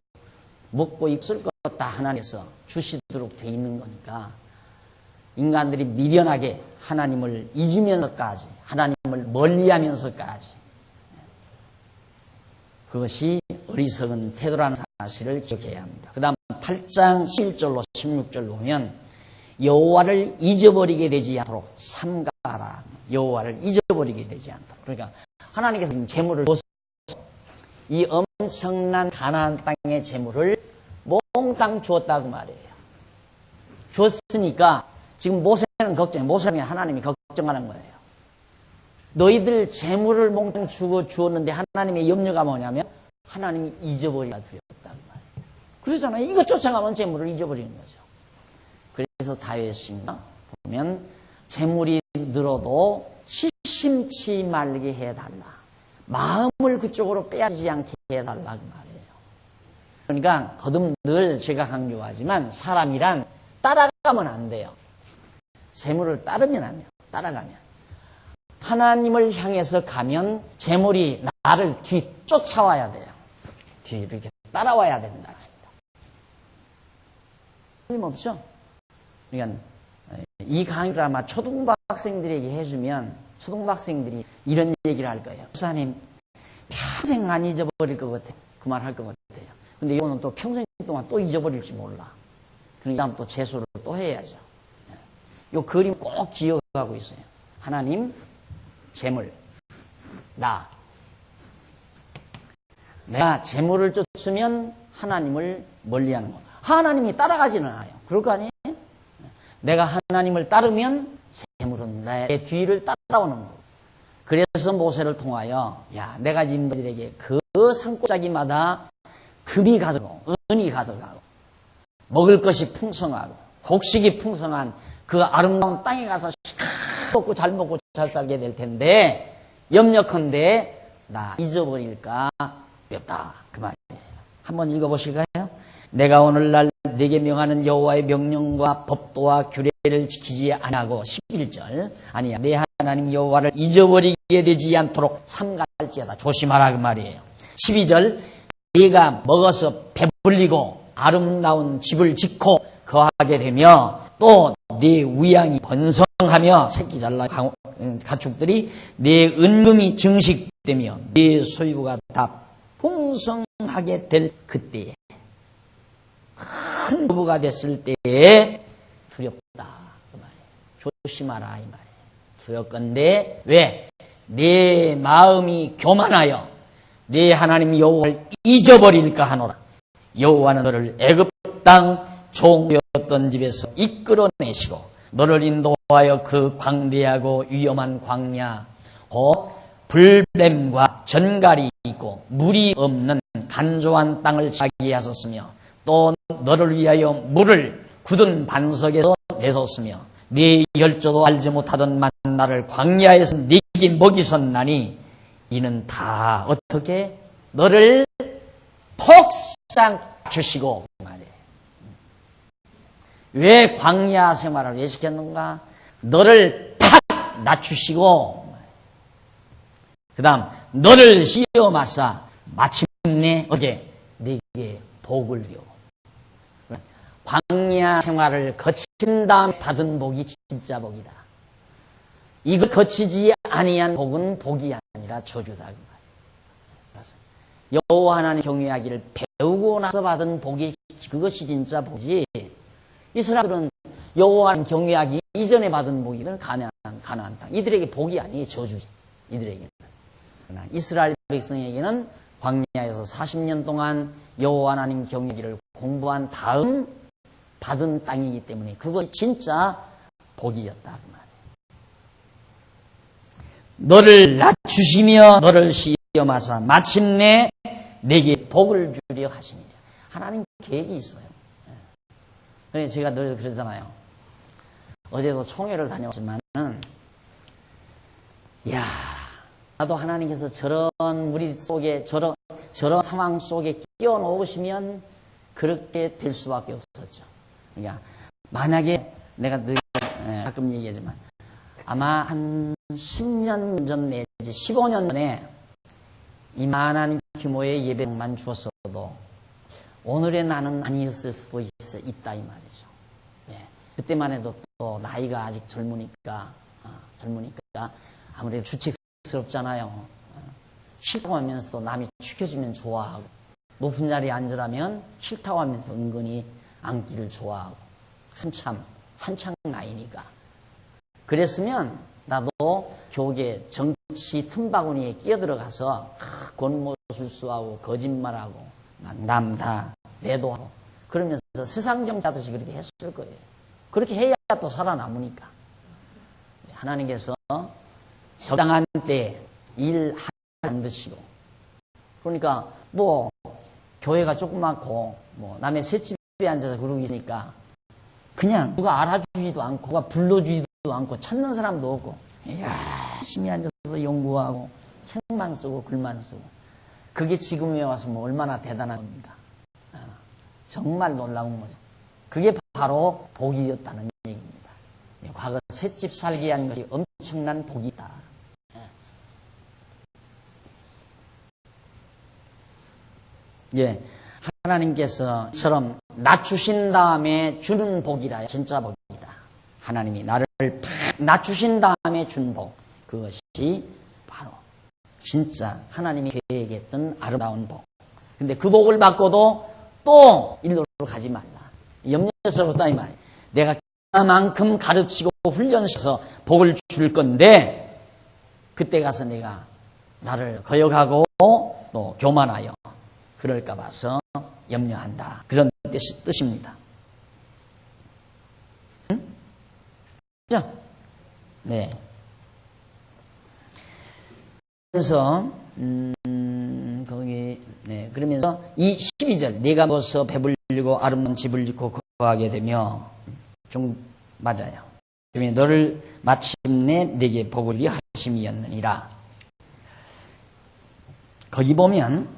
먹고 입을 것 다 하나님께서 주시도록 돼 있는 거니까 인간들이 미련하게 하나님을 잊으면서까지, 하나님을 멀리하면서까지, 그것이 어리석은 태도라는 사실을 기억해야 합니다. 그 다음 8장 11절로 16절 보면 여호와를 잊어버리게 되지 않도록 삼가하라. 여호와를 잊어버리게 되지 않도록. 그러니까 하나님께서 지금 재물을 줬어. 이 엄청난 가나안 땅의 재물을 몽땅 주었다고 말이에요. 줬으니까 지금 모세는 모세는 하나님이 걱정하는 거예요. 너희들 재물을 몽땅 주었는데 하나님의 염려가 뭐냐면 하나님이 잊어버리기가 두렵다. 그러잖아요. 이거 쫓아가면 재물을 잊어버리는 거죠. 그래서 다윗이 보면 재물이 늘어도 치심치 말게 해달라. 마음을 그쪽으로 빼앗지 않게 해달라 그 말이에요. 그러니까 거듭 늘 제가 강조하지만 사람이란 따라가면 안 돼요. 재물을 따르면 안 돼요. 따라가면. 하나님을 향해서 가면 재물이 나를 뒤쫓아와야 돼요. 뒤 이렇게 따라와야 된다. 틀림없죠? 그러니까 이 강의를 아마 초등학생들에게 해주면 초등학생들이 이런 얘기를 할 거예요. 목사님 평생 안 잊어버릴 것 같아요. 그 말 할 것 같아요. 근데 이거는 또 평생 동안 또 잊어버릴지 몰라. 그러니까 또 재수를 또 해야죠. 이 그림 꼭 기억하고 있어요. 하나님, 재물, 나. 내가 재물을 쫓으면 하나님을 멀리하는 거. 하나님이 따라가지는 않아요. 그럴 거 아니에요? 내가 하나님을 따르면 재물은 내 뒤를 따라오는 거고. 그래서 모세를 통하여 야, 내가 지금 너희들에게 그 산골짜기마다 금이 가득하고 은이 가득하고 먹을 것이 풍성하고 곡식이 풍성한 그 아름다운 땅에 가서 먹고 잘 먹고 잘 살게 될 텐데 염려컨대 나 잊어버릴까 두렵다. 그 말이에요. 한번 읽어보실까요? 내가 오늘날 네게 명하는 여호와의 명령과 법도와 규례를 지키지 아니하고 11절 아니야 내 하나님 여호와를 잊어버리게 되지 않도록 삼갈지어다. 조심하라 그 말이에요. 12절 네가 먹어서 배불리고 아름다운 집을 짓고 거하게 되며 또 네 위양이 번성하며 새끼 잘난 가축들이 네 은금이 증식되며 네 소유가 다 풍성하게 될 그때에 큰 부부가 됐을 때에 두렵다 그 말이에요. 조심하라 이 말이에요. 두렵건대 왜? 내 마음이 교만하여 네 하나님 여호와를 잊어버릴까 하노라. 여호와는 너를 애굽 땅 종되었던 집에서 이끌어내시고 너를 인도하여 그 광대하고 위험한 광야 곧 불뱀과 전갈이 있고 물이 없는 간조한 땅을 차게 하셨으며 또 너를 위하여 물을 굳은 반석에서 내셨으며 네 열조도 알지 못하던 만나를 광야에서 네게 먹이셨나니 이는 다 어떻게 너를 폭삭 주시고 말이에요. 왜 광야 생활을 왜 시켰는가? 너를 팍 낮추시고 그 다음 너를 시험하사 마침내 어제 네게 복을 줘. 광야 생활을 거친 다음 받은 복이 진짜 복이다. 이걸 거치지 아니한 복은 복이 아니라 저주다. 여호와 하나님 경외하기를 배우고 나서 받은 복이 그것이 진짜 복이지. 이 사람들은 여호와 하나님 경외하기 이전에 받은 복이 가나안 땅. 이들에게 복이 아니에요. 저주지. 이들에게는. 그러나 이스라엘 백성에게는 광야에서 40년 동안 여호와 하나님 경외하기를 공부한 다음 받은 땅이기 때문에 그것이 진짜 복이었다. 그 말이에요. 너를 낮추시며 너를 시험하사 마침내 내게 복을 주려 하시니라. 하나님 계획이 있어요. 그래서 제가 늘 그러잖아요. 어제도 총회를 다녀왔지만은 야 나도 하나님께서 저런 무리 속에 저런 상황 속에 끼워 놓으시면 그렇게 될 수밖에 없었죠. 그러니까 만약에 내가 늘 가끔 얘기하지만 아마 한 10년 전 내지 15년 전에 이만한 규모의 예배만 주었어도 오늘의 나는 아니었을 수도 있다 이 말이죠. 예. 그때만 해도 또 나이가 아직 젊으니까 아무래도 주책스럽잖아요. 싫다고 하면서도 남이 축혀주면 좋아하고 높은 자리에 앉으라면 싫다고 하면서 은근히 앉기를 좋아하고 한창 나이니까. 그랬으면 나도 교계 정치 틈바구니에 끼어들어가서 권모술수하고 거짓말하고 남 다 매도하고 그러면서 세상 정치하듯이 그렇게 했을 거예요. 그렇게 해야 또 살아남으니까. 하나님께서 적당한 때 일하는 듯이고. 그러니까 뭐 교회가 조그맣고 뭐 남의 셋집에 앉아서 그러고 있으니까 그냥 누가 알아주지도 않고 누가 불러주지도 않고 찾는 사람도 없고 열심히 앉아서 연구하고 책만 쓰고 글만 쓰고. 그게 지금에 와서 뭐 얼마나 대단한 겁니까? 정말 놀라운 거죠. 그게 바로 복이었다는 얘기입니다. 과거 셋집 살게 한 것이 엄청난 복이다. 예, 하나님께서처럼 낮추신 다음에 주는 복이라 진짜 복이다. 하나님이 나를 낮추신 다음에 준 복, 그것이 바로 진짜 하나님이 계획했던 아름다운 복. 근데 그 복을 받고도 또 일로로 가지 말라. 염려스럽다 이 말이에요. 내가 그만큼 가르치고 훈련시켜서 복을 줄 건데 그때 가서 내가 나를 거역하고 또 교만하여 그럴까 봐서 염려한다. 그런 뜻입니다. 응? 그죠? 네. 그래서 거기 네 그러면서 이 12절 네가 먹어서 배불리고 아름다운 집을 짓고 거하게 되며 좀 맞아요. 그러면 너를 마침내 내게 복을 하심이었느니라. 거기 보면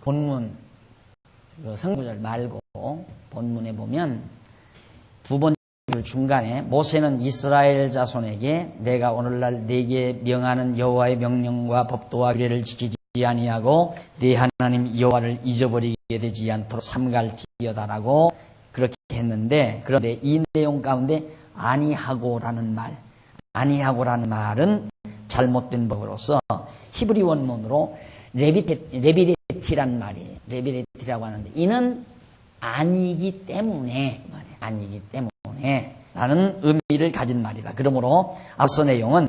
본문 성구절 말고 본문에 보면 두 번째 중간에 모세는 이스라엘 자손에게 내가 오늘날 네게 명하는 여호와의 명령과 법도와 규례를 지키지 아니하고 네 하나님 여호와를 잊어버리게 되지 않도록 삼갈지어다라고 그렇게 했는데, 그런데 이 내용 가운데 아니하고라는 말은 잘못된 법으로서 히브리 원문으로 레비레티란 말이에요. 레비레티라고 하는데 이는 아니기 때문에 라는 의미를 가진 말이다. 그러므로 앞서 내용은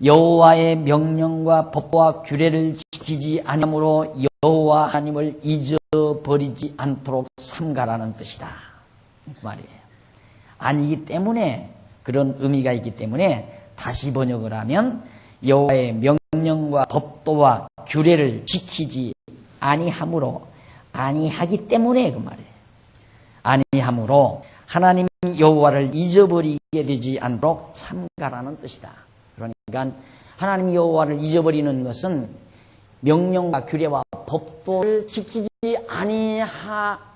여호와의 명령과 법과 규례를 지키지 아니함으로 여호와 하나님을 잊어버리지 않도록 삼가라는 뜻이다. 그 말이에요. 아니기 때문에, 그런 의미가 있기 때문에 다시 번역을 하면 여호와의 명령과 법도와 규례를 지키지 아니함으로, 아니하기 때문에 그 말이에요. 아니함으로 하나님 여호와를 잊어버리게 되지 않도록 삼가라는 뜻이다. 그러니까 하나님 여호와를 잊어버리는 것은 명령과 규례와 법도를 지키지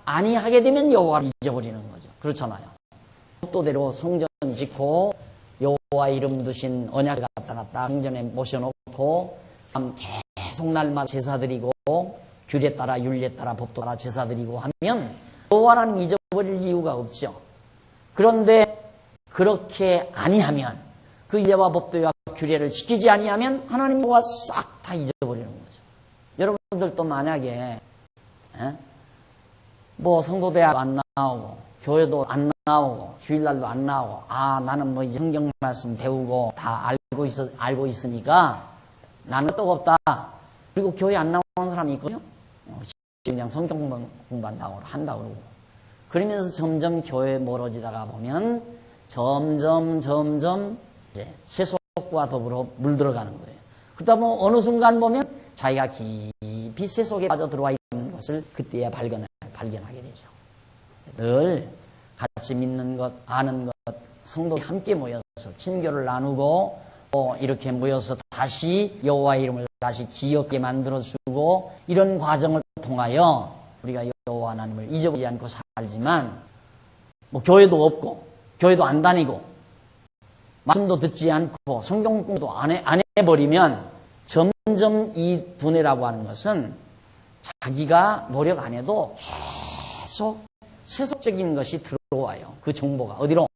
아니하게 되면 여호와를 잊어버리는 거죠. 그렇잖아요. 법도대로 성전 짓고 여호와 이름 두신 언약을 갖다 놨다 성전에 모셔놓고 계속 날마다 제사 드리고 규례 따라 율례 따라 법도 따라 제사 드리고 하면 여호와는 잊어버릴 이유가 없죠. 그런데 그렇게 아니하면, 그 율례와 법도와 규례를 지키지 아니하면 하나님 여호와 싹 다 잊어버리는 거죠. 여러분들도 만약에 뭐 성도대학 안 나오고 교회도 안 나오고 주일날도 안 나오고 나는 뭐 이제 성경 말씀 배우고 다 알고 있으니까 나는 떡 없다. 그리고 교회 안 나오는 사람이 있거든요. 그냥 성경 공부한다고 한다고 그러고. 그러면서 점점 교회에 멀어지다가 보면 점점 이제 세속과 더불어 물들어가는 거예요. 그러다 보면 어느 순간 보면 자기가 깊이 세속에 빠져 들어와 있는 것을 그때야 발견하게 되죠. 늘 같이 믿는 것, 아는 것, 성도들이 함께 모여서 친교를 나누고 또 이렇게 모여서 다시 여호와의 이름을 다시 기억게 만들어주고, 이런 과정을 통하여 우리가 여호와 하나님을 잊어버리지 않고 살지만, 뭐 교회도 없고 교회도 안 다니고 말씀도 듣지 않고 성경 공부도 안 해버리면 점점 이 두뇌라고 하는 것은 자기가 노력 안 해도 계속 세속적인 것이 들어와요. 그 정보가 어디로?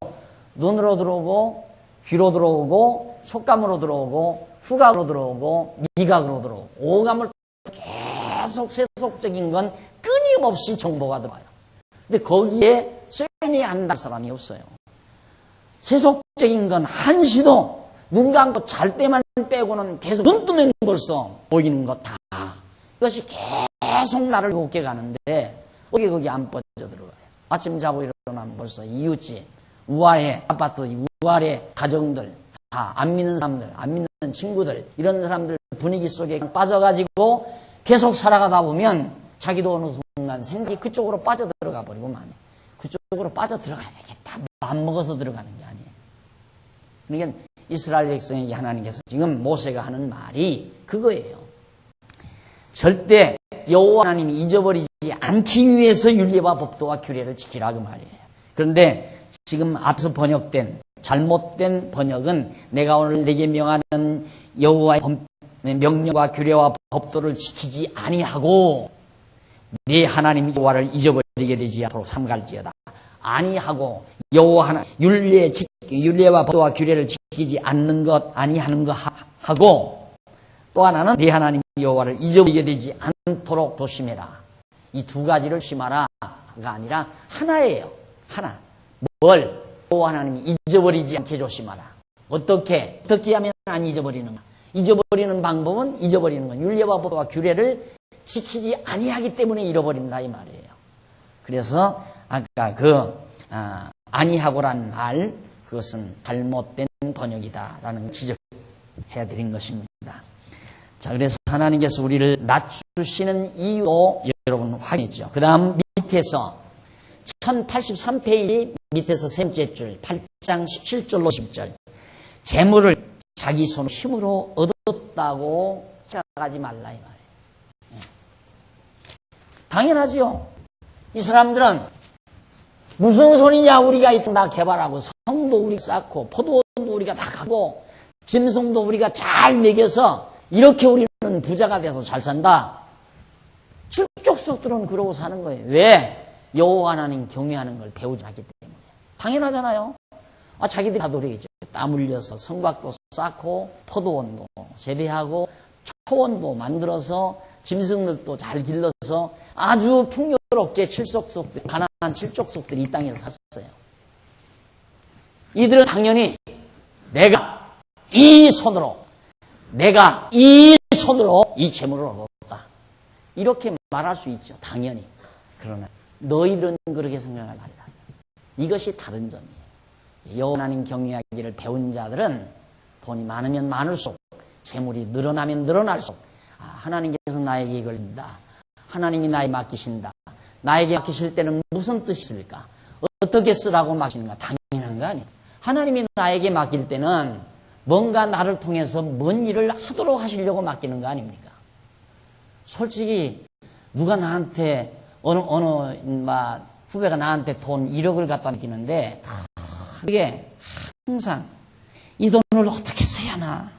눈으로 들어오고 귀로 들어오고 촉감으로 들어오고 후각으로 들어오고 미각으로 들어오고 오감을 계속 세속적인 건 끊임없이 정보가 들어와요. 근데 거기에 쇠니 안달 사람이 없어요. 세속적인 건 한시도 눈 감고 잘 때만 빼고는 계속 눈 뜨면 벌써 보이는 것 다. 이것이 계속 나를 웃게 가는데 거기 안 빠져 들어가요. 아침 자고 일어나면 벌써 이웃집, 우아해 아파트, 우아해 가정들, 다 안 믿는 사람들, 안 믿는 친구들, 이런 사람들 분위기 속에 빠져가지고 계속 살아가다 보면 자기도 어느 순간 생각이 그쪽으로 빠져들어가 버리고 만 그쪽으로 빠져들어가야 되겠다. 마음 먹어서 들어가는 게 아니에요. 그러니까 이스라엘 백성에게 하나님께서 지금 모세가 하는 말이 그거예요. 절대 여호와 하나님이 잊어버리지 않기 위해서 율례와 법도와 규례를 지키라 그 말이에요. 그런데 지금 앞서 번역된 잘못된 번역은 내가 오늘 내게 명하는 여호와의 명령과 규례와 법도를 지키지 아니하고 네 하나님 여호와를 잊어버리게 되지 않도록 삼갈지어다. 아니하고 여호와 하나 율례와 법도와 규례를 지키지 않는 것 아니하는 것 하고 또 하나는 네 하나님 여호와를 잊어버리게 되지 않도록 조심해라. 이 두 가지를 조심하라가 아니라 하나예요. 하나. 뭘? 여호와 하나님이 잊어버리지 않게 조심하라. 어떻게 하면 안 잊어버리는가? 잊어버리는 방법은 잊어버리는 건 율례와 법도와 규례를 지키지 아니하기 때문에 잃어버린다 이 말이에요. 그래서 아까 아니하고란 말 그것은 잘못된 번역이다라는 지적해 드린 것입니다. 자, 그래서 하나님께서 우리를 낮추시는 이유도 여러분 확인했죠. 그 다음 밑에서 1083페이지 밑에서 세 번째 줄 8장 17절로 10절 재물을 자기 손 힘으로 얻었다고 생각하지 말라 이 말이에요. 당연하지요. 이 사람들은 무슨 소리냐 우리가 다 개발하고 성도 우리가 쌓고 포도원도 우리가 다 가고 짐승도 우리가 잘 먹여서 이렇게 우리는 부자가 돼서 잘 산다. 쭉 들은 그러고 사는 거예요. 왜? 여호와 하나님 경외하는 걸 배우지 않기 때문에. 당연하잖아요. 자기들이 다 노력했죠. 땀 흘려서 성곽도 쌓고 포도원도 재배하고 초원도 만들어서 짐승들도 잘 길러서 아주 풍요롭게 가난한 칠족속들이 이 땅에서 샀어요. 이들은 당연히 내가 이 손으로 이 재물을 얻었다. 이렇게 말할 수 있죠. 당연히. 그러나 너희들은 그렇게 생각을 말이다. 이것이 다른 점이에요. 여호와 하나님 경외하기를 배운 자들은 돈이 많으면 많을수록 재물이 늘어나면 늘어날수록 하나님께서 나에게 이걸 준다. 하나님이 나에게 맡기신다. 나에게 맡기실 때는 무슨 뜻이 있을까? 어떻게 쓰라고 맡기는가? 당연한 거 아니에요. 하나님이 나에게 맡길 때는 뭔가 나를 통해서 뭔 일을 하도록 하시려고 맡기는 거 아닙니까? 솔직히 누가 나한테 어느 후배가 나한테 돈 1억을 갖다 맡기는데 그게 항상 이 돈을 어떻게 써야 하나?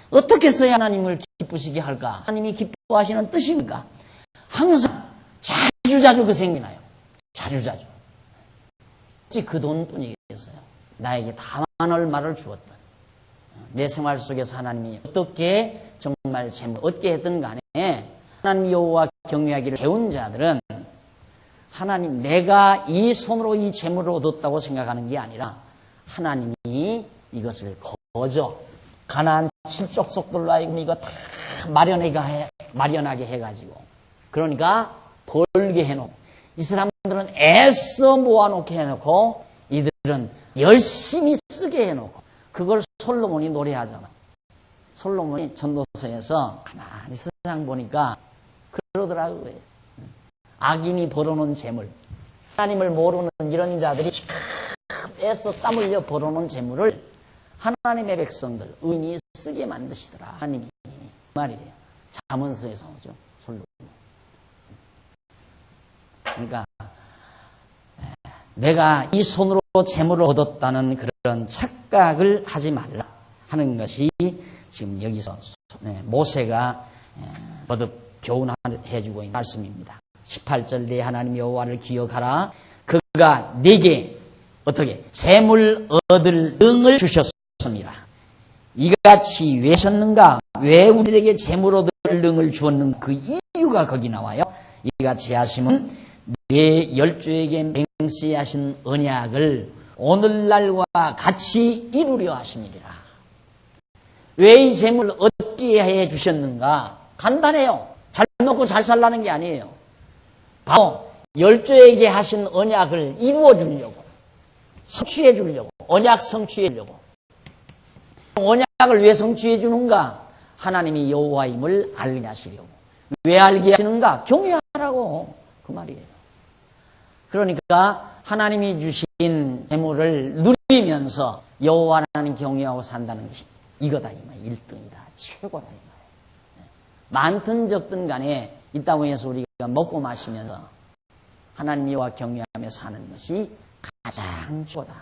어떻게 써야 하나님을 기쁘시게 할까? 하나님이 기뻐하시는 뜻입니까? 항상 자주자주 그 생각이 나요. 자주자주. 그 돈뿐이겠어요. 나에게 다만 얼마를 주었던. 내 생활 속에서 하나님이 어떻게 정말 재물 얻게 했든 간에 하나님 여호와 경외하기를 배운 자들은 하나님 내가 이 손으로 이 재물을 얻었다고 생각하는 게 아니라 하나님이 이것을 거저 가난한 칠족속들로 하여금 이거 다 마련하게 해가지고 그러니까 벌게 해놓고 이 사람들은 애써 모아놓게 해놓고 이들은 열심히 쓰게 해놓고 그걸 솔로몬이 노래하잖아. 솔로몬이 전도서에서 가만히 세상 보니까 그러더라고요. 악인이 벌어놓은 재물, 하나님을 모르는 이런 자들이 애써 땀 흘려 벌어놓은 재물을 하나님의 백성들, 의인이 쓰게 만드시더라. 하나님이 말이에요. 잠언서에서 나오죠. 솔로몬. 그러니까 내가 이 손으로 재물을 얻었다는 그런 착각을 하지 말라 하는 것이 지금 여기서 모세가 거듭 교훈해주고 있는 말씀입니다. 18절 내 하나님 여호와를 기억하라. 그가 네게 어떻게 재물 얻을 능을 주셨습니다. 이같이 왜 하셨는가? 왜 우리에게 재물 얻을 능을 주었는가? 그 이유가 거기 나와요. 이같이 하심은 내 열조에게 맹세하신 언약을 오늘날과 같이 이루려 하심이리라. 왜 이 재물을 얻게 해 주셨는가? 간단해요. 잘 먹고 잘 살라는 게 아니에요. 바로 열조에게 하신 언약을 이루어 주려고. 성취해 주려고, 언약 성취해 주려고. 언약을 왜 성취해 주는가? 하나님이 여호와임을 알게 하시려고. 왜 알게 하시는가? 경외하라고, 그 말이에요. 그러니까 하나님이 주신 재물을 누리면서 여호와 하나님 경외하고 산다는 것이 이거다, 이 말. 1등이다, 최고다, 이 말. 많든 적든 간에 있다고 해서 우리가 먹고 마시면서 하나님 여호와 경외하며 사는 것이 가장 최고다.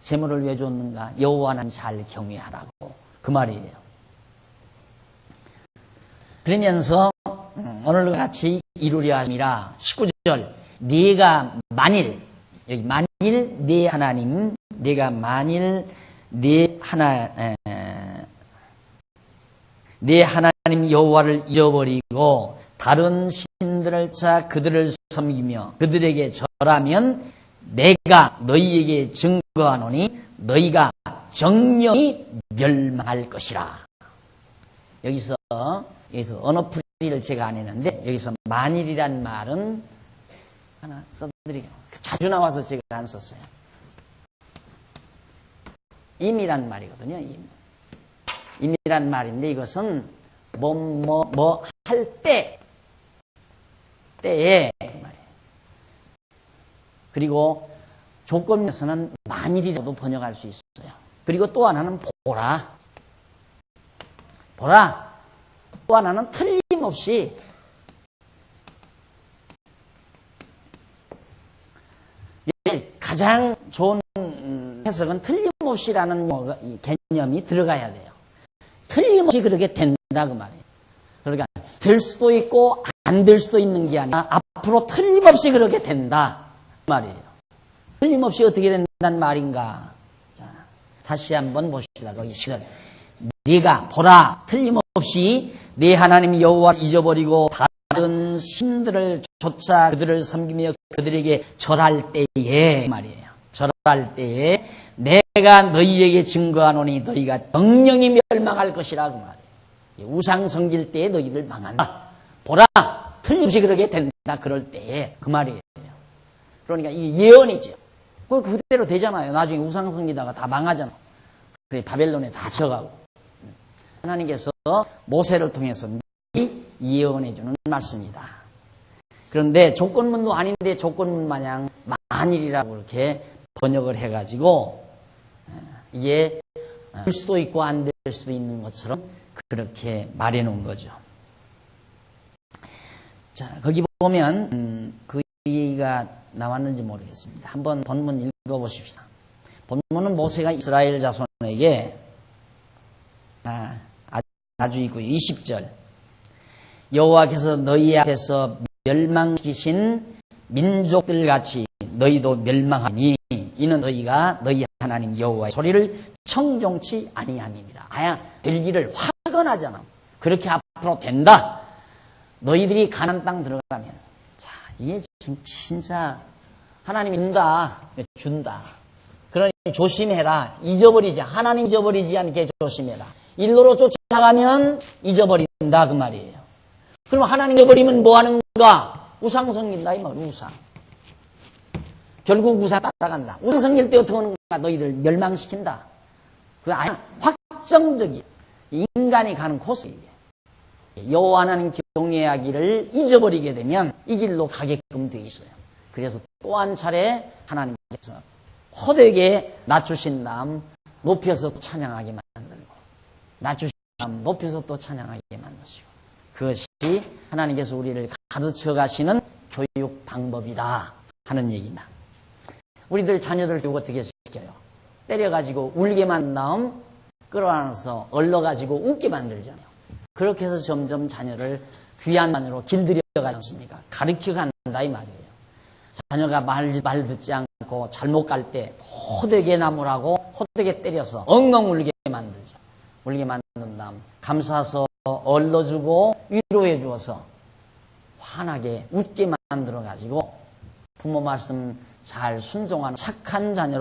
재물을 왜 줬는가? 여호와는 잘 경외하라고, 그 말이에요. 그러면서 오늘과 같이 이루려 함이라. 19절, 네가 만일, 여기 만일 네 하나님, 네가 만일 네 하나님 여호와를 잊어버리고 다른 신들을 찾아 그들을 섬기며 그들에게 절하면 내가 너희에게 증거하노니 너희가 정령이 멸망할 것이라. 여기서 언어풀이를 제가 안 했는데 여기서 만일이란 말은 하나 써드리게요. 자주 나와서 제가 안 썼어요. 임이란 말이거든요. 임이란 말인데 이것은 할 때에 말이에요. 그리고 조건에서는 만일이라도 번역할 수 있어요. 그리고 또 하나는 보라. 또 하나는 틀림없이, 가장 좋은 해석은 틀림없이라는 개념이 들어가야 돼요. 틀림없이 그렇게 된다, 그 말이에요. 그러니까 될 수도 있고 안 될 수도 있는 게 아니라 앞으로 틀림없이 그렇게 된다, 그 말이에요. 틀림없이 어떻게 된다는 말인가? 자, 다시 한번 보시라. 거기 시간. 네가 보라, 틀림없이 네 하나님 여호와를 잊어버리고 다른 신들을 쫓아 그들을 섬기며 그들에게 절할 때에 말이에요. 절할 때에 내가 너희에게 증거하노니 너희가 정령이 멸망할 것이라고 말이에요. 우상 섬길 때에 너희들 망한다. 보라, 틀림없이 그렇게 된다. 그럴 때에 그 말이에요. 그러니까 이게 예언이죠. 그대로 되잖아요. 나중에 우상 섬기다가 다 망하잖아. 그래 바벨론에 다 져가고. 하나님께서 모세를 통해서 예언해 주는 말씀이다. 그런데 조건문도 아닌데 조건문 마냥 만일이라고 이렇게 번역을 해가지고 이게 될 수도 있고 안 될 수도 있는 것처럼 그렇게 말해 놓은 거죠. 자, 거기 보면 그 얘기가 나왔는지 모르겠습니다. 한번 본문 읽어보십시다. 본문은 모세가 이스라엘 자손에게 아주 있고요. 20절. 여호와께서 너희 앞에서 멸망시키신 민족들 같이 너희도 멸망하니 이는 너희가 너희 하나님 여호와의 소리를 청종치 아니함이니라. 될 일을 확언하잖아. 그렇게 앞으로 된다. 너희들이 가나안 땅 들어가면, 자, 이게 지금 진짜 하나님이 준다. 그러니 조심해라. 하나님 잊어버리지 않게 조심해라. 일로로 쫓아가면 잊어버린다, 그 말이에요. 그럼 하나님 잊어버리면 뭐 하는가? 우상 섬긴다, 이 말. 우상. 결국 우상 따라간다. 우상 섬길 때 어떻게 하는가? 너희들 멸망시킨다. 그 아예 확정적인 인간이 가는 코스예요. 여호와 하나님 경외하기를 잊어버리게 되면 이 길로 가게끔 되어 있어요. 그래서 또 한 차례 하나님께서 호되게 낮추신 다음 높여서 찬양하게 만들고, 낮추신 다음 높여서 또 찬양하게 만드시고, 그것이 하나님께서 우리를 가르쳐 가시는 교육 방법이다 하는 얘기입니다. 우리들 자녀들 교육 어떻게 시켜요? 때려가지고 울게 만든 다음 끌어안아서 얼러가지고 웃게 만들잖아요. 그렇게 해서 점점 자녀를 귀한 자녀로 길들여가지 않습니까? 가르쳐간다 이 말이에요. 자녀가 말 듣지 않고 잘못 갈 때 호되게 나무라고 호되게 때려서 엉엉 울게 만들죠. 울게 만든 다음 감싸서 얼러주고 위로해 주어서 환하게 웃게 만들어가지고 부모 말씀 잘 순종하는 착한 자녀로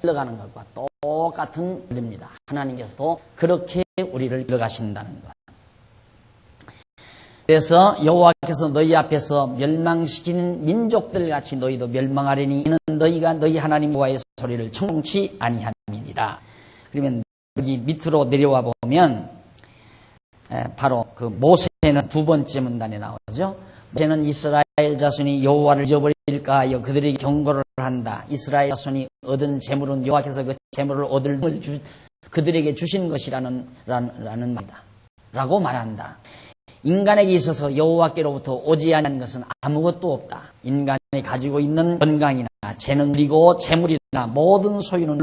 흘러가는 것과 똑같은 일입니다. 하나님께서도 그렇게 우리를 들어가신다는 것. 그래서 여호와께서 너희 앞에서 멸망시키는 민족들 같이 너희도 멸망하리니 이는 너희가 너희 하나님 여호와의 소리를 청치 아니함이니라. 그러면 여기 밑으로 내려와 보면 바로 그 모세는 두 번째 문단에 나오죠. 모세는 이스라엘 자손이 여호와를 잊어버릴까 하여 그들에게 경고를 한다. 이스라엘 자손이 얻은 재물은 여호와께서 그 재물을 얻을 그들에게 주신 것이라는 말이다. 라고 말한다. 인간에게 있어서 여호와께로부터 오지 아니한 것은 아무것도 없다. 인간이 가지고 있는 건강이나 재능 그리고 재물이나 모든 소유는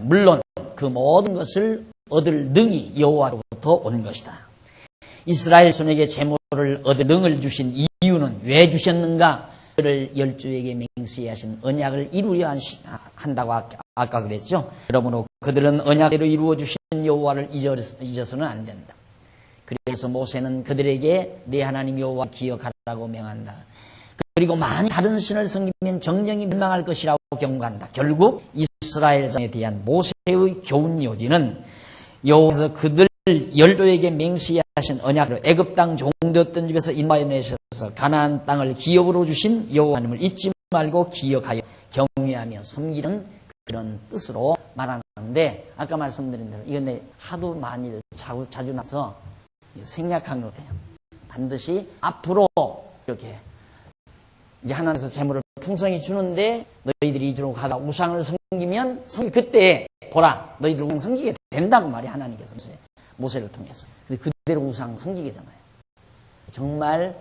물론 그 모든 것을 얻을 능이 여호와로부터 온 것이다. 이스라엘 손에게 재물을 얻을 능을 주신 이유는 왜 주셨는가? 그를 열조에게 맹세히 하신 언약을 이루려 한다고 아까 그랬죠. 그러므로 그들은 언약대로 이루어 주신 여호와를 잊어서는 안 된다. 그래서 모세는 그들에게 내 하나님 여호와를 기억하라고 명한다. 그리고 만일 다른 신을 섬기면 정령이 멸망할 것이라고 경고한다. 결국 이스라엘 자에 대한 모세의 교훈 요지는 여호와께서 그들 열조에게 맹세히 하신 언약으로 애굽 땅 종되었던 집에서 인도하여내셔서 가나안 땅을 기업으로 주신 여호와님을 잊지 말고 기억하여 경외하며 섬기는 그런 뜻으로 말하는데, 아까 말씀드린 대로 이건 하도 많이 자주 나서 생략한 것 같아요. 반드시 앞으로 이렇게 이제 하나님께서 재물을 풍성히 주는데 너희들이 이주로 가다 우상을 섬기면 그때 보라 너희들 우상 섬기게 된다고 말이 하나님께서 모세를 통해서. 근데 그대로 우상 섬기게 되나요? 정말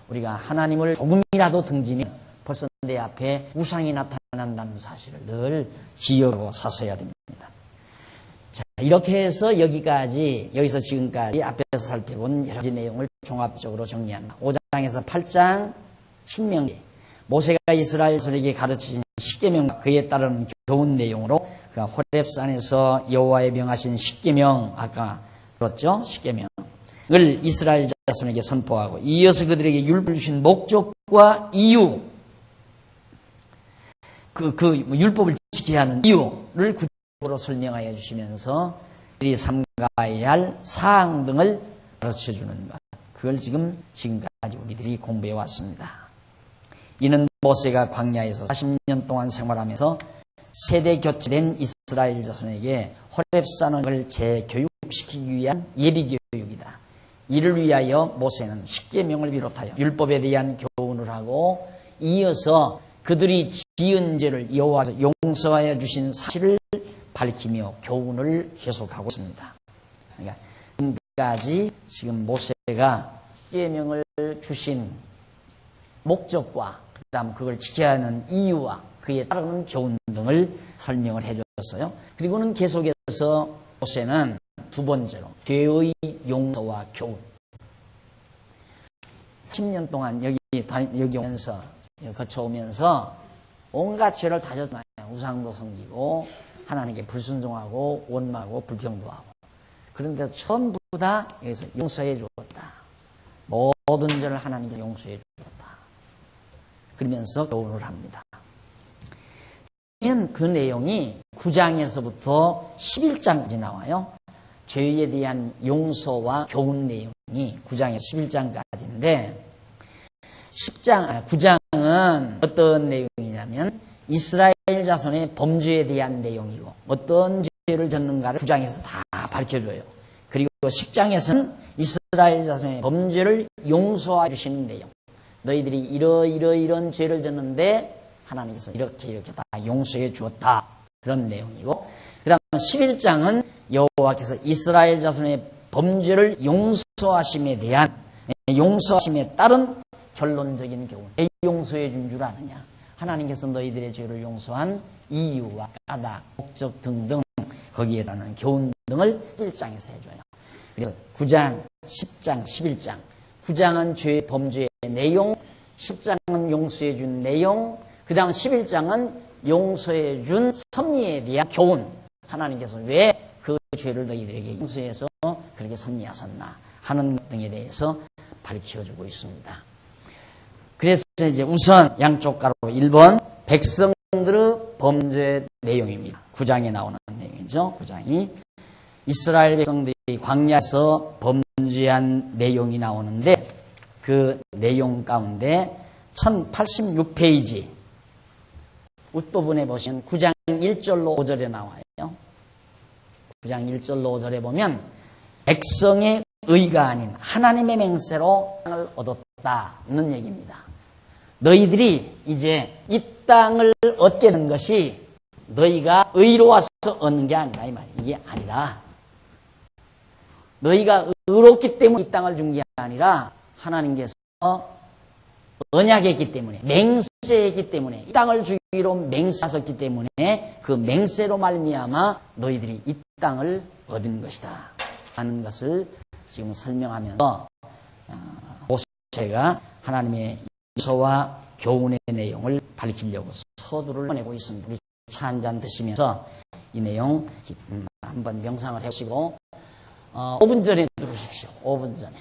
우리가 하나님을 조금이라도 등지면 벌써 내 앞에 우상이 나타난다는 사실을 늘 기억하고 사서야 됩니다. 자, 이렇게 해서 여기서 지금까지 앞에서 살펴본 여러 가지 내용을 종합적으로 정리합니다. 5장에서 8장 신명기, 모세가 이스라엘 손에게 가르치신 십계명, 그에 따르는 교훈 내용으로 호렙산에서 여호와의 명하신 십계명, 아까 들었죠? 십계명을 이스라엘 자손에게 선포하고 이어서 그들에게 율법을 주신 목적과 이유, 그 율법을 지켜야 하는 이유를 구체적으로 설명하여 주시면서 그들이 삼가해야 할 사항 등을 가르쳐주는 것, 그걸 지금까지 우리들이 공부해 왔습니다. 이는 모세가 광야에서 40년 동안 생활하면서 세대 교체된 이스라엘 자손에게 호렙산을 재교육시키기 위한 예비교육이다. 이를 위하여 모세는 십계명을 비롯하여 율법에 대한 교훈을 하고 이어서 그들이 지은 죄를 여호와께서 용서하여 주신 사실을 밝히며 교훈을 계속하고 있습니다. 그러니까 지금까지 모세가 십계명을 주신 목적과 그다음 그걸 지켜야 하는 이유와 그에 따르는 교훈 등을 설명을 해줬어요. 그리고는 계속해서 모세는 두 번째로 죄의 용서와 교훈. 10년 동안 여기 오면서 거쳐오면서 온갖 죄를 다 졌잖아요. 우상도 섬기고 하나님께 불순종하고 원망하고 불평도 하고. 그런데 전부 다 여기서 용서해 주었다. 모든 죄를 하나님께 용서해 주었다. 그러면서 교훈을 합니다. 그 내용이 9장에서부터 11장까지 나와요. 죄에 대한 용서와 교훈 내용이 9장에서 11장까지인데 9장은 어떤 내용이냐면 이스라엘 자손의 범죄에 대한 내용이고 어떤 죄를 졌는가를 9장에서 다 밝혀줘요. 그리고 10장에서는 이스라엘 자손의 범죄를 용서해 주시는 내용. 너희들이 이런 죄를 졌는데 하나님께서 이렇게 다 용서해 주었다. 그런 내용이고, 그 다음 11장은 여호와께서 이스라엘 자손의 범죄를 용서하심에 따른 결론적인 교훈. 왜 용서해 준 줄 아느냐? 하나님께서 너희들의 죄를 용서한 이유와 까닭, 목적 등등 거기에 따른 교훈 등을 11장에서 해줘요. 그래서 9장, 10장, 11장. 9장은 죄 범죄의 내용, 10장은 용서해 준 내용, 그 다음 11장은 용서해 준 섭리에 대한 교훈. 하나님께서 왜 그 죄를 너희들에게 용서해서 그렇게 섭리하셨나 하는 등에 대해서 밝혀주고 있습니다. 그래서 이제 우선 양쪽 가로 1번 백성들의 범죄 내용입니다. 9장에 나오는 내용이죠. 9장이 이스라엘 백성들이 광야에서 범죄 진지한 내용이 나오는데 그 내용 가운데 1086페이지 웃부분에 보시면 9장 1절로 5절에 나와요. 9장 1절로 5절에 보면 백성의 의가 아닌 하나님의 맹세로 땅을 얻었다는 얘기입니다. 너희들이 이제 이 땅을 얻게 된 것이 너희가 의로워서 얻는 게 아니다 이 말이에요. 이게 아니다. 너희가 의롭기 때문에 이 땅을 준 게 아니라 하나님께서 언약했기 때문에 맹세했기 때문에 이 땅을 주기로 맹세하셨기 때문에 그 맹세로 말미암아 너희들이 이 땅을 얻은 것이다 하는 것을 지금 설명하면서 모세가 하나님의 서와 교훈의 내용을 밝히려고 서두를 보내고 있습니다. 우리 차 한잔 드시면서 이 내용 한번 명상을 해보시고 5분 전에 들으십시오. 5분 전에.